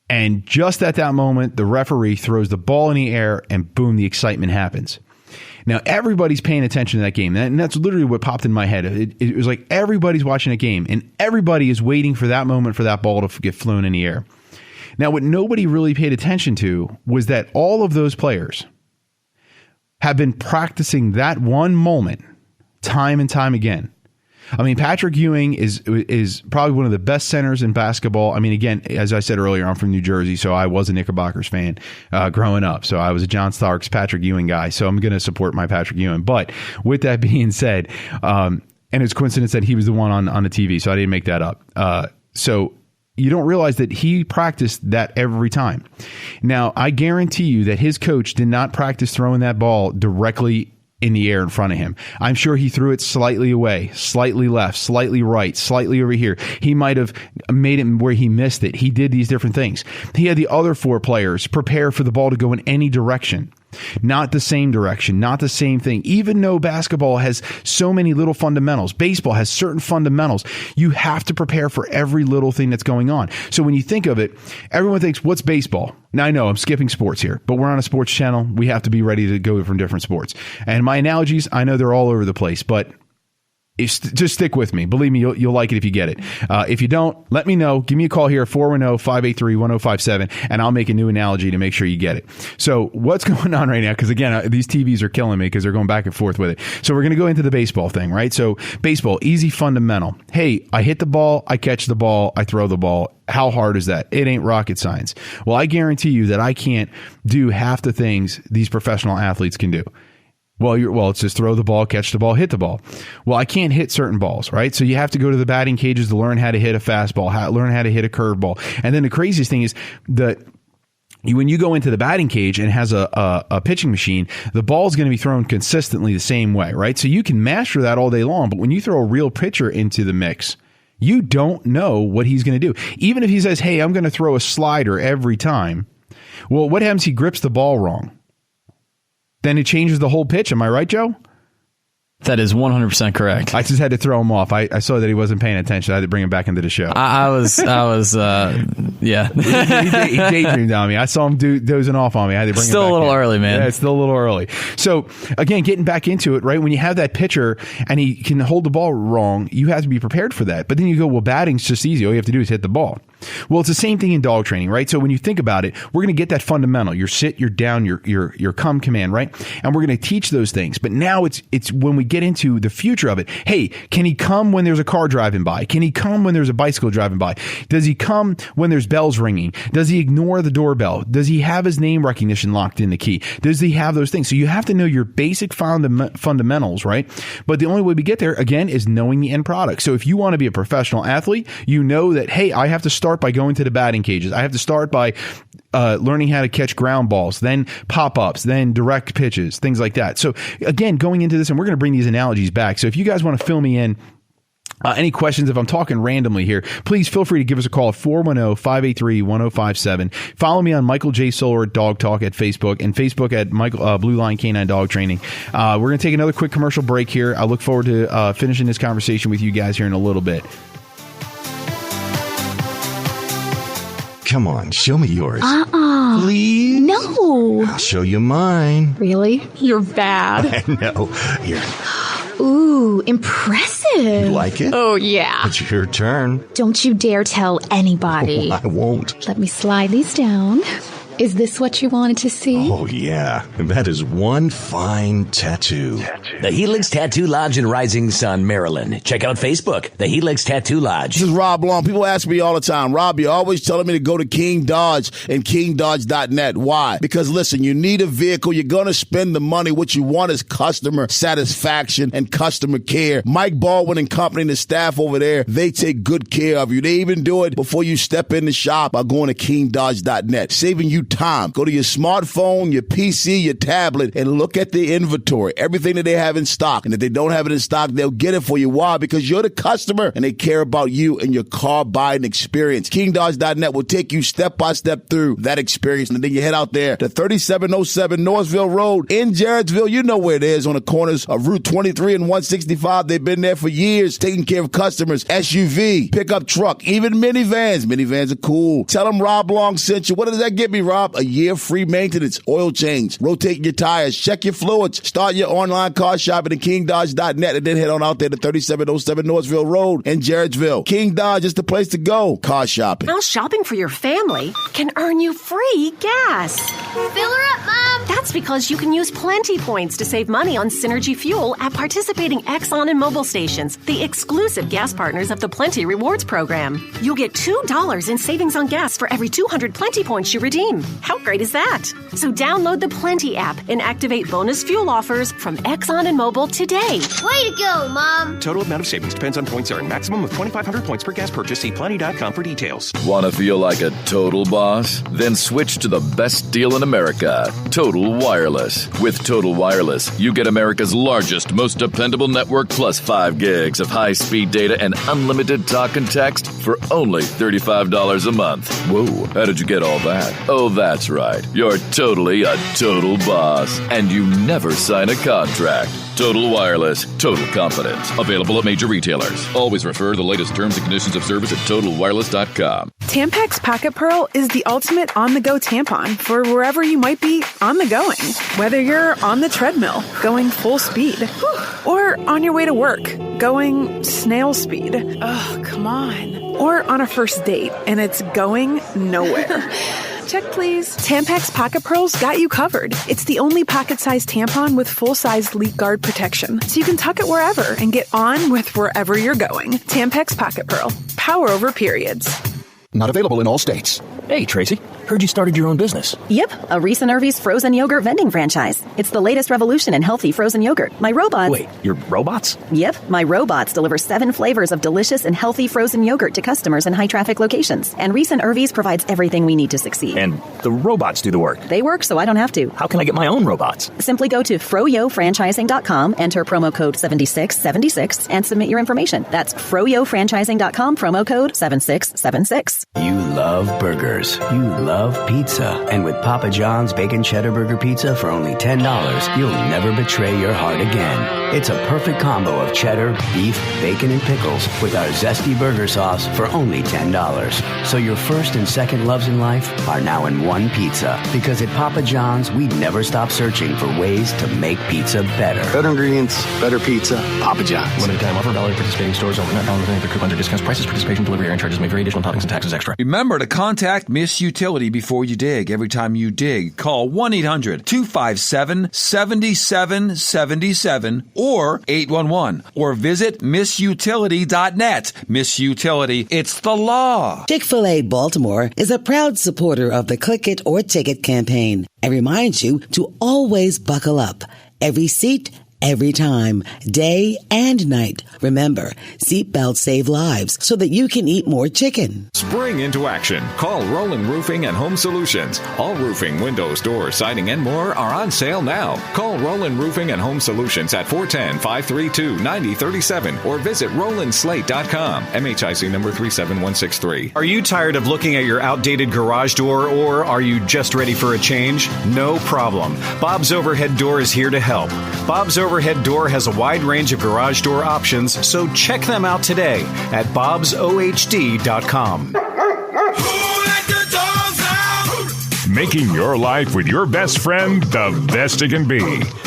S3: And just at that moment, the referee throws the ball in the air, and boom, the excitement happens. Now, everybody's paying attention to that game. And that's literally what popped in my head. It was like everybody's watching a game, and everybody is waiting for that moment for that ball to get flown in the air. Now, what nobody really paid attention to was that all of those players have been practicing that one moment time and time again. I mean, Patrick Ewing is probably one of the best centers in basketball. I mean, again, as I said earlier, I'm from New Jersey, so I was a Knickerbockers fan growing up. So I was a John Starks, Patrick Ewing guy. So I'm going to support my Patrick Ewing. But with that being said, and it's coincidence that he was the one on the TV, so I didn't make that up. So you don't realize that he practiced that every time. Now, I guarantee you that his coach did not practice throwing that ball directly in the air in front of him. I'm sure he threw it slightly away, slightly left, slightly right, slightly over here. He might have made it where he missed it. He did these different things. He had the other 4 players prepare for the ball to go in any direction. Not the same direction, not the same thing. Even though basketball has so many little fundamentals, baseball has certain fundamentals, you have to prepare for every little thing that's going on. So when you think of it, everyone thinks, what's baseball? Now, I know I'm skipping sports here, but we're on a sports channel. We have to be ready to go from different sports. And my analogies, I know they're all over the place, but just stick with me. Believe me, you'll like it if you get it. If you don't, let me know. Give me a call here, 410-583-1057, and I'll make a new analogy to make sure you get it. So what's going on right now? Because again, these TVs are killing me because they're going back and forth with it. So we're going to go into the baseball thing, right? So baseball, easy fundamental. Hey, I hit the ball, I catch the ball, I throw the ball. How hard is that? It ain't rocket science. Well, I guarantee you that I can't do half the things these professional athletes can do. Well, it's just throw the ball, catch the ball, hit the ball. Well, I can't hit certain balls, right? So you have to go to the batting cages to learn how to hit a fastball, learn how to hit a curveball. And then the craziest thing is that when you go into the batting cage and has a pitching machine, the ball is going to be thrown consistently the same way, right? So you can master that all day long, but when you throw a real pitcher into the mix, you don't know what he's going to do. Even if he says, hey, I'm going to throw a slider every time. Well, what happens if he grips the ball wrong? Then it changes the whole pitch. Am I right, Joe?
S4: That is 100% correct.
S3: I just had to throw him off. I saw that he wasn't paying attention. I had to bring him back into the show.
S4: I was, yeah.
S3: he daydreamed on me. I saw him dozing off on me. I had to bring him back
S4: still a little
S3: in.
S4: early, man.
S3: Yeah, it's still a little early. So, again, getting back into it, right? When you have that pitcher and he can hold the ball wrong, you have to be prepared for that. But then you go, well, batting's just easy. All you have to do is hit the ball. Well, it's the same thing in dog training, right? So when you think about it, we're going to get that fundamental, your sit, your down, your come command, right? And we're going to teach those things. But now it's when we get into the future of it. Hey, can he come when there's a car driving by? Can he come when there's a bicycle driving by? Does he come when there's bells ringing? Does he ignore the doorbell? Does he have his name recognition locked in the key? Does he have those things? So you have to know your basic fundamentals, right? But the only way we get there, again, is knowing the end product. So if you want to be a professional athlete, you know that, hey, I have to start by going to the batting cages. I have to start by learning how to catch ground balls, then pop-ups, then direct pitches, things like that. So again, going into this, and we're going to bring these analogies back. So if you guys want to fill me in, any questions, if I'm talking randomly here, please feel free to give us a call at 410-583-1057. Follow me on Michael J. Solar at Dog Talk at Facebook, and Facebook at Michael Blue Line Canine Dog Training. We're going to take another quick commercial break here. I look forward to finishing this conversation with you guys here in a little bit.
S11: Come on, show me yours. Please?
S12: No.
S11: I'll show you mine.
S12: Really? You're bad.
S11: I know. Here.
S12: Ooh, impressive.
S11: You like it?
S12: Oh, yeah.
S11: It's your turn.
S12: Don't you dare tell anybody.
S11: Oh, I won't.
S12: Let me slide these down. Is this what you wanted to see?
S11: Oh, yeah. That is one fine tattoo.
S13: The Helix Tattoo Lodge in Rising Sun, Maryland. Check out Facebook, the Helix Tattoo Lodge.
S8: This is Rob Long. People ask me all the time, Rob, you're always telling me to go to King Dodge and KingDodge.net. Why? Because, listen, you need a vehicle. You're going to spend the money. What you want is customer satisfaction and customer care. Mike Baldwin and company and the staff over there, they take good care of you. They even do it before you step in the shop by going to KingDodge.net, saving you time. Go to your smartphone, your PC, your tablet, and look at the inventory, everything that they have in stock. And if they don't have it in stock, they'll get it for you. Why? Because you're the customer and they care about you and your car buying experience. KingDodge.net will take you step by step through that experience. And then you head out there to 3707 Northville Road in Jarrettsville. You know where it is, on the corners of Route 23 and 165. They've been there for years, taking care of customers. SUV, pickup truck, even minivans. Minivans are cool. Tell them Rob Long sent you. What does that get me, Rob? A year free maintenance, oil change, rotate your tires, check your fluids, start your online car shopping at KingDodge.net, and then head on out there to 3707 Northville Road in Jarrettsville. King Dodge is the place to go. Car shopping.
S14: Now shopping for your family can earn you free gas.
S15: Fill her up, Mom.
S14: That's because you can use Plenty points to save money on Synergy Fuel at participating Exxon and Mobil stations, the exclusive gas partners of the Plenty Rewards program. You'll get $2 in savings on gas for every 200 Plenty points you redeem. How great is that? So download the Plenty app and activate bonus fuel offers from Exxon and Mobil today.
S15: Way to go, Mom!
S16: Total amount of savings depends on points earned. Maximum of 2,500 points per gas purchase. See Plenty.com for details.
S17: Want to feel like a total boss? Then switch to the best deal in America, Total Wireless. With Total Wireless, you get America's largest, most dependable network plus 5 gigs of high-speed data and unlimited talk and text for only $35 a month. Whoa, how did you get all that? Oh, that's right. You're totally a total boss, and you never sign a contract. Total Wireless, total confidence. Available at major retailers. Always refer to the latest terms and conditions of service at TotalWireless.com.
S18: Tampax Pocket Pearl is the ultimate on-the-go tampon for wherever you might be on the going. Whether you're on the treadmill, going full speed, or on your way to work, going snail speed. Oh, come on. Or on a first date, and it's going nowhere. Check, please. Tampax Pocket Pearls got you covered. It's the only pocket-sized tampon with full-sized leak guard protection, so you can tuck it wherever and get on with wherever you're going. Tampax Pocket Pearl. Power over periods.
S19: Not available in all states. Hey, Tracy. Heard you started your own business.
S20: Yep, a Reese and Irvy's frozen yogurt vending franchise. It's the latest revolution in healthy frozen yogurt. My robots...
S19: Wait, your robots?
S20: Yep, my robots deliver 7 flavors of delicious and healthy frozen yogurt to customers in high-traffic locations. And Reese and Irvy's provides everything we need to succeed.
S19: And the robots do the work?
S20: They work so I don't have to.
S19: How can I get my own robots?
S20: Simply go to froyofranchising.com, enter promo code 7676, and submit your information. That's froyofranchising.com, promo code 7676.
S21: You love burgers. You love pizza. And with Papa John's Bacon Cheddar Burger Pizza for only $10, you'll never betray your heart again. It's a perfect combo of cheddar, beef, bacon, and pickles with our zesty burger sauce for only $10. So your first and second loves in life are now in one pizza. Because at Papa John's, we never stop searching for ways to make pizza better.
S22: Better ingredients, better pizza, Papa John's.
S19: Limited time offer, valid participating stores, only not eligible for coupons or discounts, prices, participation, delivery, and charges may vary. Additional toppings and taxes extra.
S23: Remember to contact Miss Utility before you dig. Every time you dig, call 1-800-257-7777 or 811 or visit missutility.net. Miss Utility, it's the law.
S24: Chick-fil-A Baltimore is a proud supporter of the Click It or Ticket campaign and reminds you to always buckle up. Every seat, every time, day and night. Remember, seatbelts save lives so that you can eat more chicken.
S2: Spring into action. Call Roland Roofing and Home Solutions. All roofing, windows, doors, siding, and more are on sale now. Call Roland Roofing and Home Solutions at 410-532-9037 or visit RolandSlate.com. MHIC number 37163.
S25: Are you tired of looking at your outdated garage door, or are you just ready for a change? No problem. Bob's Overhead Door is here to help. Bob's Overhead Door has a wide range of garage door options, so check them out today at bobsohd.com.
S2: Making your life with your best friend the best it can be.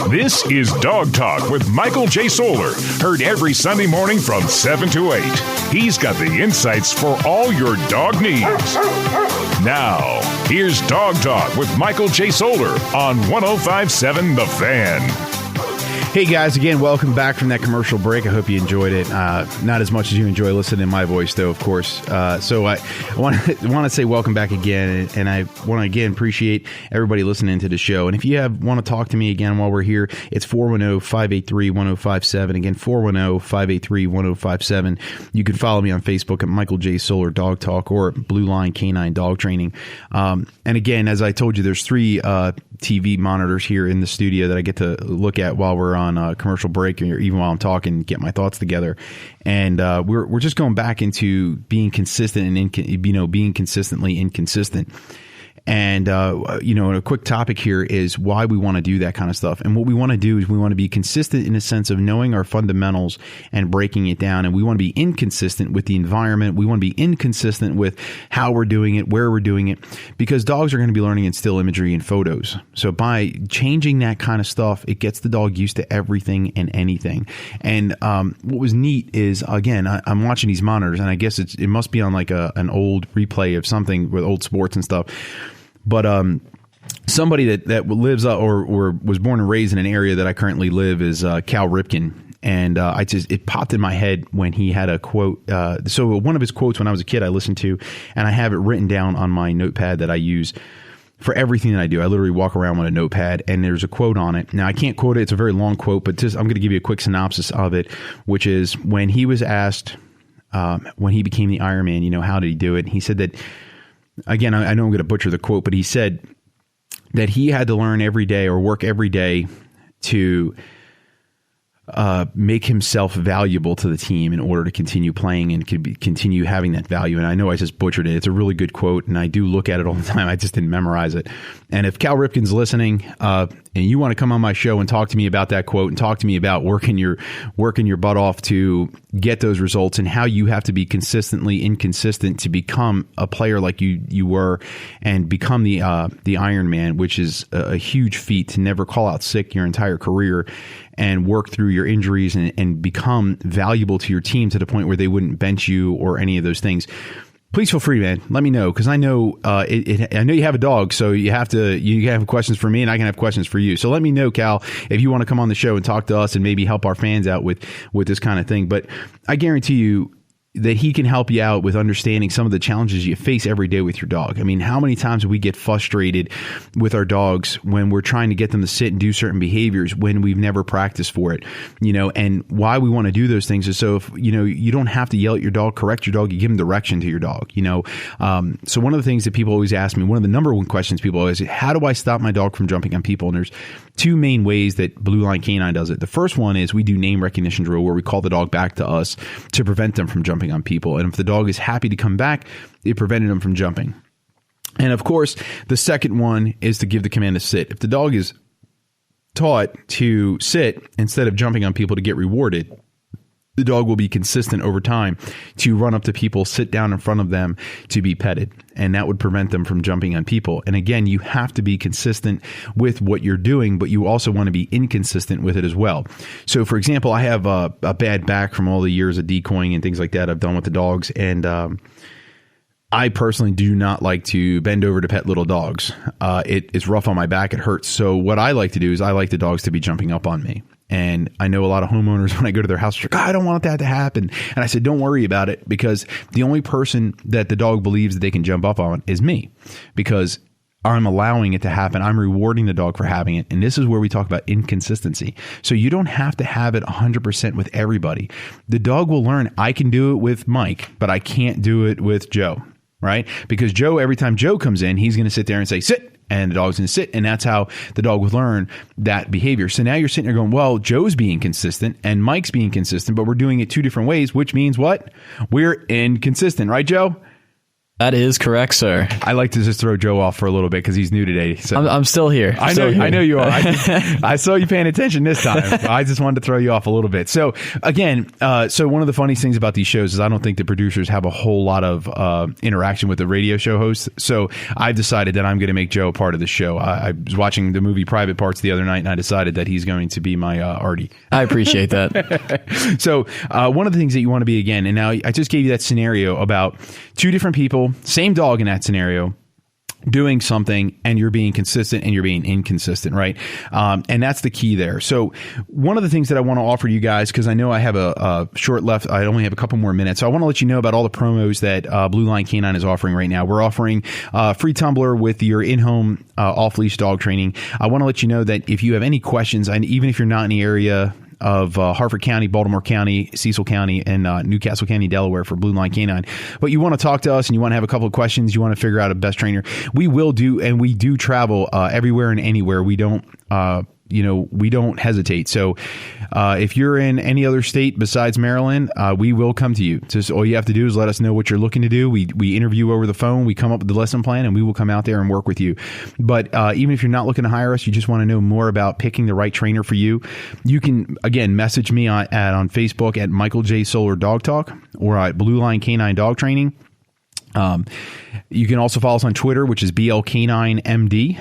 S2: This is Dog Talk with Michael J. Solar. Heard every Sunday morning from 7 to 8. He's got the insights for all your dog needs. Now, here's Dog Talk with Michael J. Solar on 105.7 The Fan.
S3: Hey guys, again, welcome back from that commercial break. I hope you enjoyed it. Not as much as you enjoy listening to my voice, though, of course. So I want to say welcome back again, and I want to again appreciate everybody listening to the show. And if you want to talk to me again while we're here, it's 410-583-1057. Again, 410-583-1057. You can follow me on Facebook at Michael J. Solar Dog Talk or Blue Line Canine Dog Training. And again, as I told you, there's 3 TV monitors here in the studio that I get to look at while we're on a commercial break, or even while I'm talking, get my thoughts together. And we're just going back into being consistent and being consistently inconsistent. And, a quick topic here is why we want to do that kind of stuff. And what we want to do is we want to be consistent in the sense of knowing our fundamentals and breaking it down. And we want to be inconsistent with the environment. We want to be inconsistent with how we're doing it, where we're doing it, because dogs are going to be learning in still imagery and photos. So by changing that kind of stuff, it gets the dog used to everything and anything. And what was neat is, again, I'm watching these monitors, and I guess it must be on like an old replay of something with old sports and stuff. But somebody that lives or was born and raised in an area that I currently live is Cal Ripken. And it popped in my head when he had a quote. So one of his quotes when I was a kid, I listened to, and I have it written down on my notepad that I use for everything that I do. I literally walk around with a notepad, and there's a quote on it. Now, I can't quote it. It's a very long quote, but I'm going to give you a quick synopsis of it, which is when he was asked, when he became the Iron Man, how did he do it? He said that, again, I know I'm going to butcher the quote, but he said that he had to learn every day or work every day to make himself valuable to the team in order to continue playing and continue having that value. And I know I just butchered it. It's a really good quote, and I do look at it all the time. I just didn't memorize it. And if Cal Ripken's listening, and you want to come on my show and talk to me about that quote and talk to me about working your butt off to get those results and how you have to be consistently inconsistent to become a player like you were and become the Iron Man, which is a huge feat to never call out sick your entire career and work through your injuries and become valuable to your team to the point where they wouldn't bench you or any of those things. Please feel free, man. Let me know, because I know I know you have a dog, so you have questions for me, and I can have questions for you. So let me know, Cal, if you want to come on the show and talk to us and maybe help our fans out with this kind of thing. But I guarantee you that he can help you out with understanding some of the challenges you face every day with your dog. I mean, how many times do we get frustrated with our dogs when we're trying to get them to sit and do certain behaviors when we've never practiced for it, and why we want to do those things is so if, you don't have to yell at your dog, correct your dog, you give them direction to your dog, So one of the things that people always ask me, one of the number one questions people always say, how do I stop my dog from jumping on people? And there's two main ways that Blue Line Canine does it. The first one is we do name recognition drill where we call the dog back to us to prevent them from jumping on people. And if the dog is happy to come back, it prevented them from jumping. And of course, the second one is to give the command to sit. If the dog is taught to sit instead of jumping on people to get rewarded, the dog will be consistent over time to run up to people, sit down in front of them to be petted. And that would prevent them from jumping on people. And again, you have to be consistent with what you're doing, but you also want to be inconsistent with it as well. So for example, I have a bad back from all the years of decoying and things like that I've done with the dogs. And I personally do not like to bend over to pet little dogs. It's rough on my back. It hurts. So what I like to do is I like the dogs to be jumping up on me. And I know a lot of homeowners, when I go to their house, they're like, I don't want that to happen. And I said, don't worry about it, because the only person that the dog believes that they can jump up on is me, because I'm allowing it to happen. I'm rewarding the dog for having it. And this is where we talk about inconsistency. So you don't have to have it 100% with everybody. The dog will learn, I can do it with Mike, but I can't do it with Joe, right? Because Joe, every time Joe comes in, he's going to sit there and say, sit. And the dog's going to sit, and that's how the dog will learn that behavior. So now you're sitting there going, well, Joe's being consistent and Mike's being consistent, but we're doing it two different ways, which means what? We're inconsistent, right, Joe?
S4: That is correct, sir.
S3: I like to just throw Joe off for a little bit because he's new today. So
S4: I'm still here.
S3: I know you are. I saw you paying attention this time. I just wanted to throw you off a little bit. So again, so one of the funniest things about these shows is I don't think the producers have a whole lot of interaction with the radio show hosts. So I've decided that I'm going to make Joe a part of the show. I was watching the movie Private Parts the other night, and I decided that he's going to be my Artie.
S4: I appreciate that.
S3: So one of the things that you want to be, again, and now I just gave you that scenario about two different people, same dog in that scenario, doing something, and you're being consistent and you're being inconsistent, right? And that's the key there. So one of the things that I want to offer you guys, because I know I have a short left, I only have a couple more minutes. So I want to let you know about all the promos that Blue Line Canine is offering right now. We're offering free tumbler with your in-home off-leash dog training. I want to let you know that if you have any questions, and even if you're not in the area of Harford County, Baltimore County, Cecil County, and Newcastle County, Delaware for Blue Line Canine, but you want to talk to us and you want to have a couple of questions, you want to figure out a best trainer, we will do, and we do travel everywhere and anywhere. We don't we don't hesitate. So if you're in any other state besides Maryland, we will come to you. Just all you have to do is let us know what you're looking to do. We interview over the phone. We come up with the lesson plan, and we will come out there and work with you. But even if you're not looking to hire us, you just want to know more about picking the right trainer for you, you can, again, message me on Facebook at Michael J. Solar Dog Talk or at Blue Line Canine Dog Training. You can also follow us on Twitter, which is BLK9MD.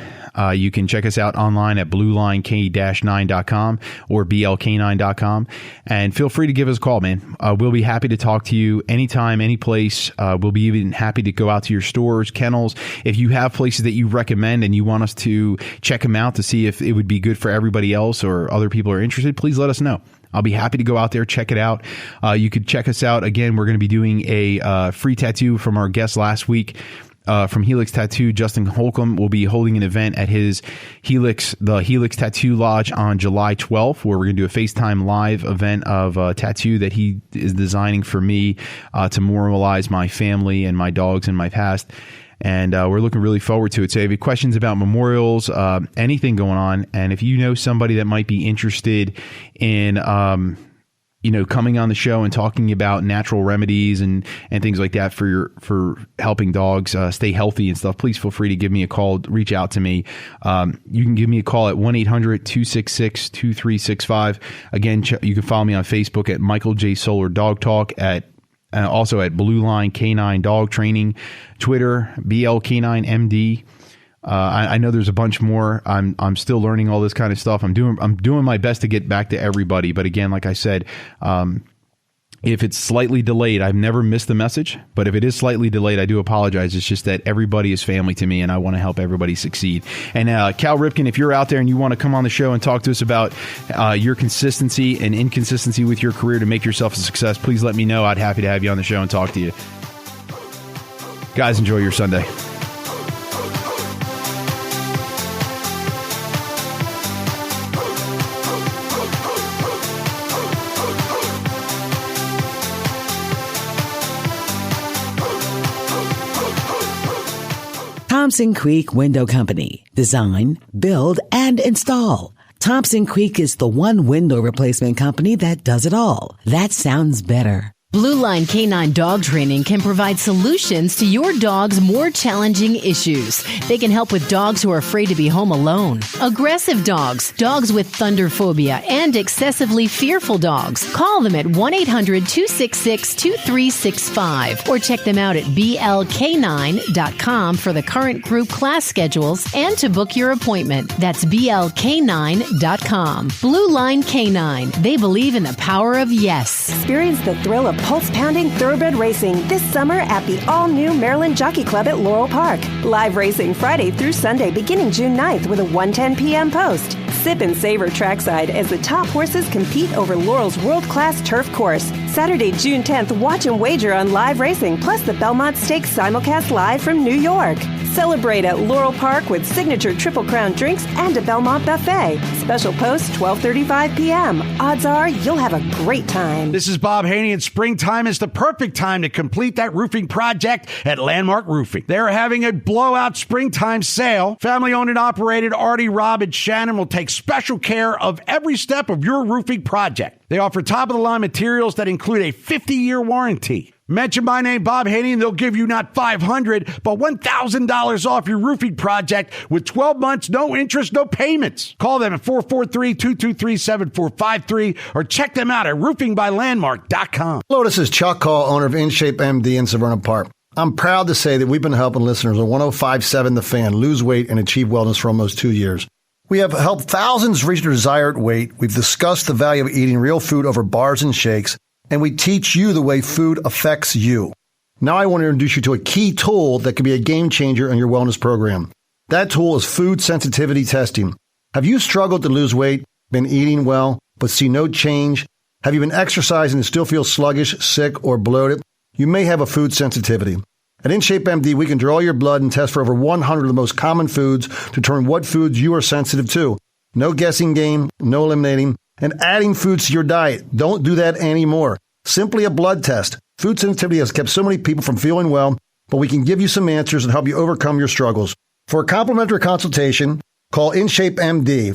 S3: You can check us out online at bluelinek-9.com or blk9.com. And feel free to give us a call, man. We'll be happy to talk to you anytime, any place. We'll be even happy to go out to your stores, kennels. If you have places that you recommend and you want us to check them out to see if it would be good for everybody else or other people are interested, please let us know. I'll be happy to go out there, check it out. You could check us out. Again, we're going to be doing a free tattoo from our guest last week. From Helix Tattoo, Justin Holcomb will be holding an event at his the Helix Tattoo Lodge on July 12th, where we're going to do a FaceTime live event of a tattoo that he is designing for me to memorialize my family and my dogs and my past. And we're looking really forward to it. So if you have questions about memorials, anything going on, and if you know somebody that might be interested in coming on the show and talking about natural remedies and things like that for helping dogs stay healthy and stuff, please feel free to give me a call. Reach out to me. You can give me a call at 1-800-266-2365. Again, you can follow me on Facebook at Michael J. Solar Dog Talk, also at Blue Line K9 Dog Training, Twitter, BLK9MD. I know there's a bunch more. I'm still learning all this kind of stuff. I'm doing my best to get back to everybody. But again, like I said, if it's slightly delayed, I've never missed the message. But if it is slightly delayed, I do apologize. It's just that everybody is family to me, and I want to help everybody succeed. And Cal Ripken, if you're out there and you want to come on the show and talk to us about your consistency and inconsistency with your career to make yourself a success, please let me know. I'd happy to have you on the show and talk to you. Guys, enjoy your Sunday.
S24: Thompson Creek Window Company. Design, build, and install. Thompson Creek is the one window replacement company that does it all. That sounds better.
S1: Blue Line K9 Dog Training can provide solutions to your dog's more challenging issues. They can help with dogs who are afraid to be home alone, aggressive dogs, dogs with thunderphobia, and excessively fearful dogs. Call them at 1-800-266-2365 or check them out at blk9.com for the current group class schedules and to book your appointment. That's blk9.com. Blue Line K9. They believe in the power of yes.
S5: Experience the thrill of pulse-pounding thoroughbred racing this summer at the all-new Maryland Jockey Club at Laurel Park. Live racing Friday through Sunday beginning June 9th with a 1:10 p.m. post. Sip and savor trackside as the top horses compete over Laurel's world-class turf course. Saturday, June 10th, watch and wager on live racing, plus the Belmont Stakes simulcast live from New York. Celebrate at Laurel Park with signature Triple Crown drinks and a Belmont buffet. Special post 12:35 p.m. Odds are you'll have a great time.
S6: This is Bob Haney, and springtime is the perfect time to complete that roofing project at Landmark Roofing. They're having a blowout springtime sale. Family owned and operated Artie, Rob, and Shannon will take special care of every step of your roofing project. They offer top-of-the-line materials that include a 50-year warranty. Mention my name, Bob Haney, and they'll give you not $500, but $1,000 off your roofing project with 12 months, no interest, no payments. Call them at 443-223-7453 or check them out at roofingbylandmark.com.
S7: Hello, this is Chuck Hall, owner of InShape MD in Severna Park. I'm proud to say that we've been helping listeners on 105.7 The Fan lose weight and achieve wellness for almost 2 years. We have helped thousands reach their desired weight. We've discussed the value of eating real food over bars and shakes, and we teach you the way food affects you. Now I want to introduce you to a key tool that can be a game changer in your wellness program. That tool is food sensitivity testing. Have you struggled to lose weight, been eating well, but see no change? Have you been exercising and still feel sluggish, sick, or bloated? You may have a food sensitivity. At InShape MD, we can draw your blood and test for over 100 of the most common foods to determine what foods you are sensitive to. No guessing game, no eliminating, and adding foods to your diet. Don't do that anymore. Simply a blood test. Food sensitivity has kept so many people from feeling well, but we can give you some answers and help you overcome your struggles. For a complimentary consultation, Call InShape MD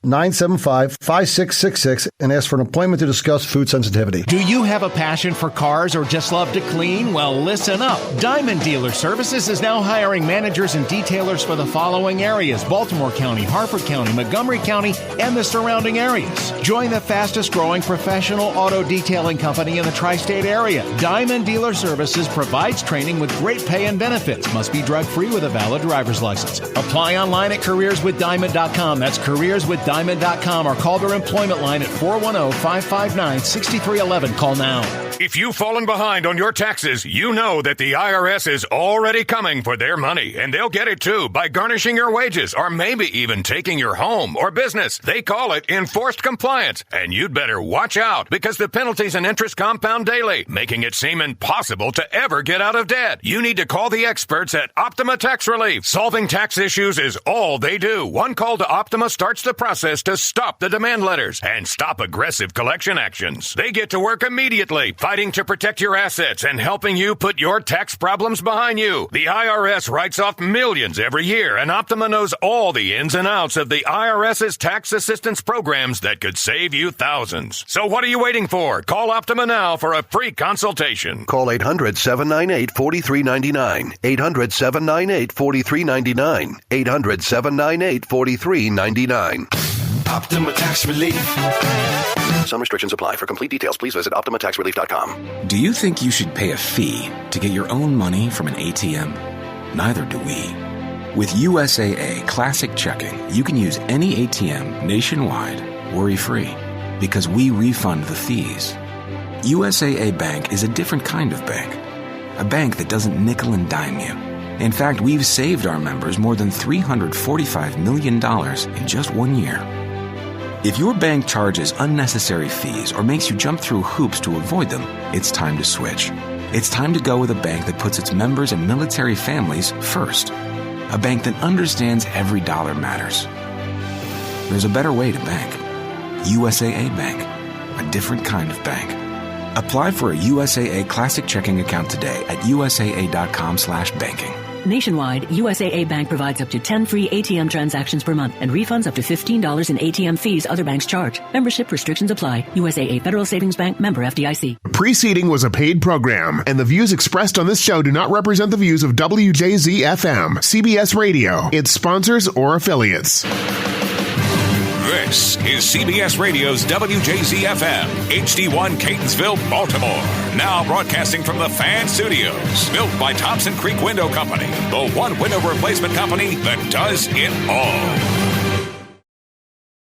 S7: 410-975-5666 and ask for an appointment to discuss food sensitivity.
S9: Do you have a passion for cars or just love to clean? Well, listen up. Diamond Dealer Services is now hiring managers and detailers for the following areas: Baltimore County, Harford County, Montgomery County, and the surrounding areas. Join the fastest growing professional auto detailing company in the tri-state area. Diamond Dealer Services provides training with great pay and benefits. Must be drug-free with a valid driver's license. Apply online at careerswithdiamond.com. That's careerswithdiamond.com, or call their employment line at 410-559-6311. Call now.
S2: If you've fallen behind on your taxes, you know that the IRS is already coming for their money, and they'll get it too by garnishing your wages or maybe even taking your home or business. They call it enforced compliance, and you'd better watch out because the penalties and interest compound daily, making it seem impossible to ever get out of debt. You need to call the experts at Optima Tax Relief. Solving tax issues is all they do. One call to Optima starts the process to stop the demand letters and stop aggressive collection actions. They get to work immediately, fighting to protect your assets and helping you put your tax problems behind you. The IRS writes off millions every year, and Optima knows all the ins and outs of the IRS's tax assistance programs that could save you thousands. So what are you waiting for? Call Optima now for a free consultation.
S10: Call 800-798-4399. 800-798-4399. 800-798-4399.
S11: Optima Tax Relief.
S10: Some restrictions apply. For complete details, please visit OptimaTaxRelief.com.
S11: Do you think you should pay a fee to get your own money from an ATM? Neither do we. With USAA Classic Checking, you can use any ATM nationwide, worry-free, because we refund the fees. USAA Bank is a different kind of bank. A bank that doesn't nickel and dime you. In fact, we've saved our members more than $345 million in just 1 year. If your bank charges unnecessary fees or makes you jump through hoops to avoid them, it's time to switch. It's time to go with a bank that puts its members and military families first. A bank that understands every dollar matters. There's a better way to bank. USAA Bank. A different kind of bank. Apply for a USAA Classic Checking account today at usaa.com/banking.
S12: Nationwide, USAA Bank provides up to 10 free ATM transactions per month and refunds up to $15 in ATM fees other banks charge. Membership restrictions apply. USAA Federal Savings Bank, member FDIC.
S15: Preceding was a paid program, and the views expressed on this show do not represent the views of WJZ-FM, CBS Radio, its sponsors, or affiliates.
S2: This is CBS Radio's WJZ-FM, HD1 Catonsville, Baltimore. Now broadcasting from the Fan Studios. Built by Thompson Creek Window Company, the one window replacement company that does it all.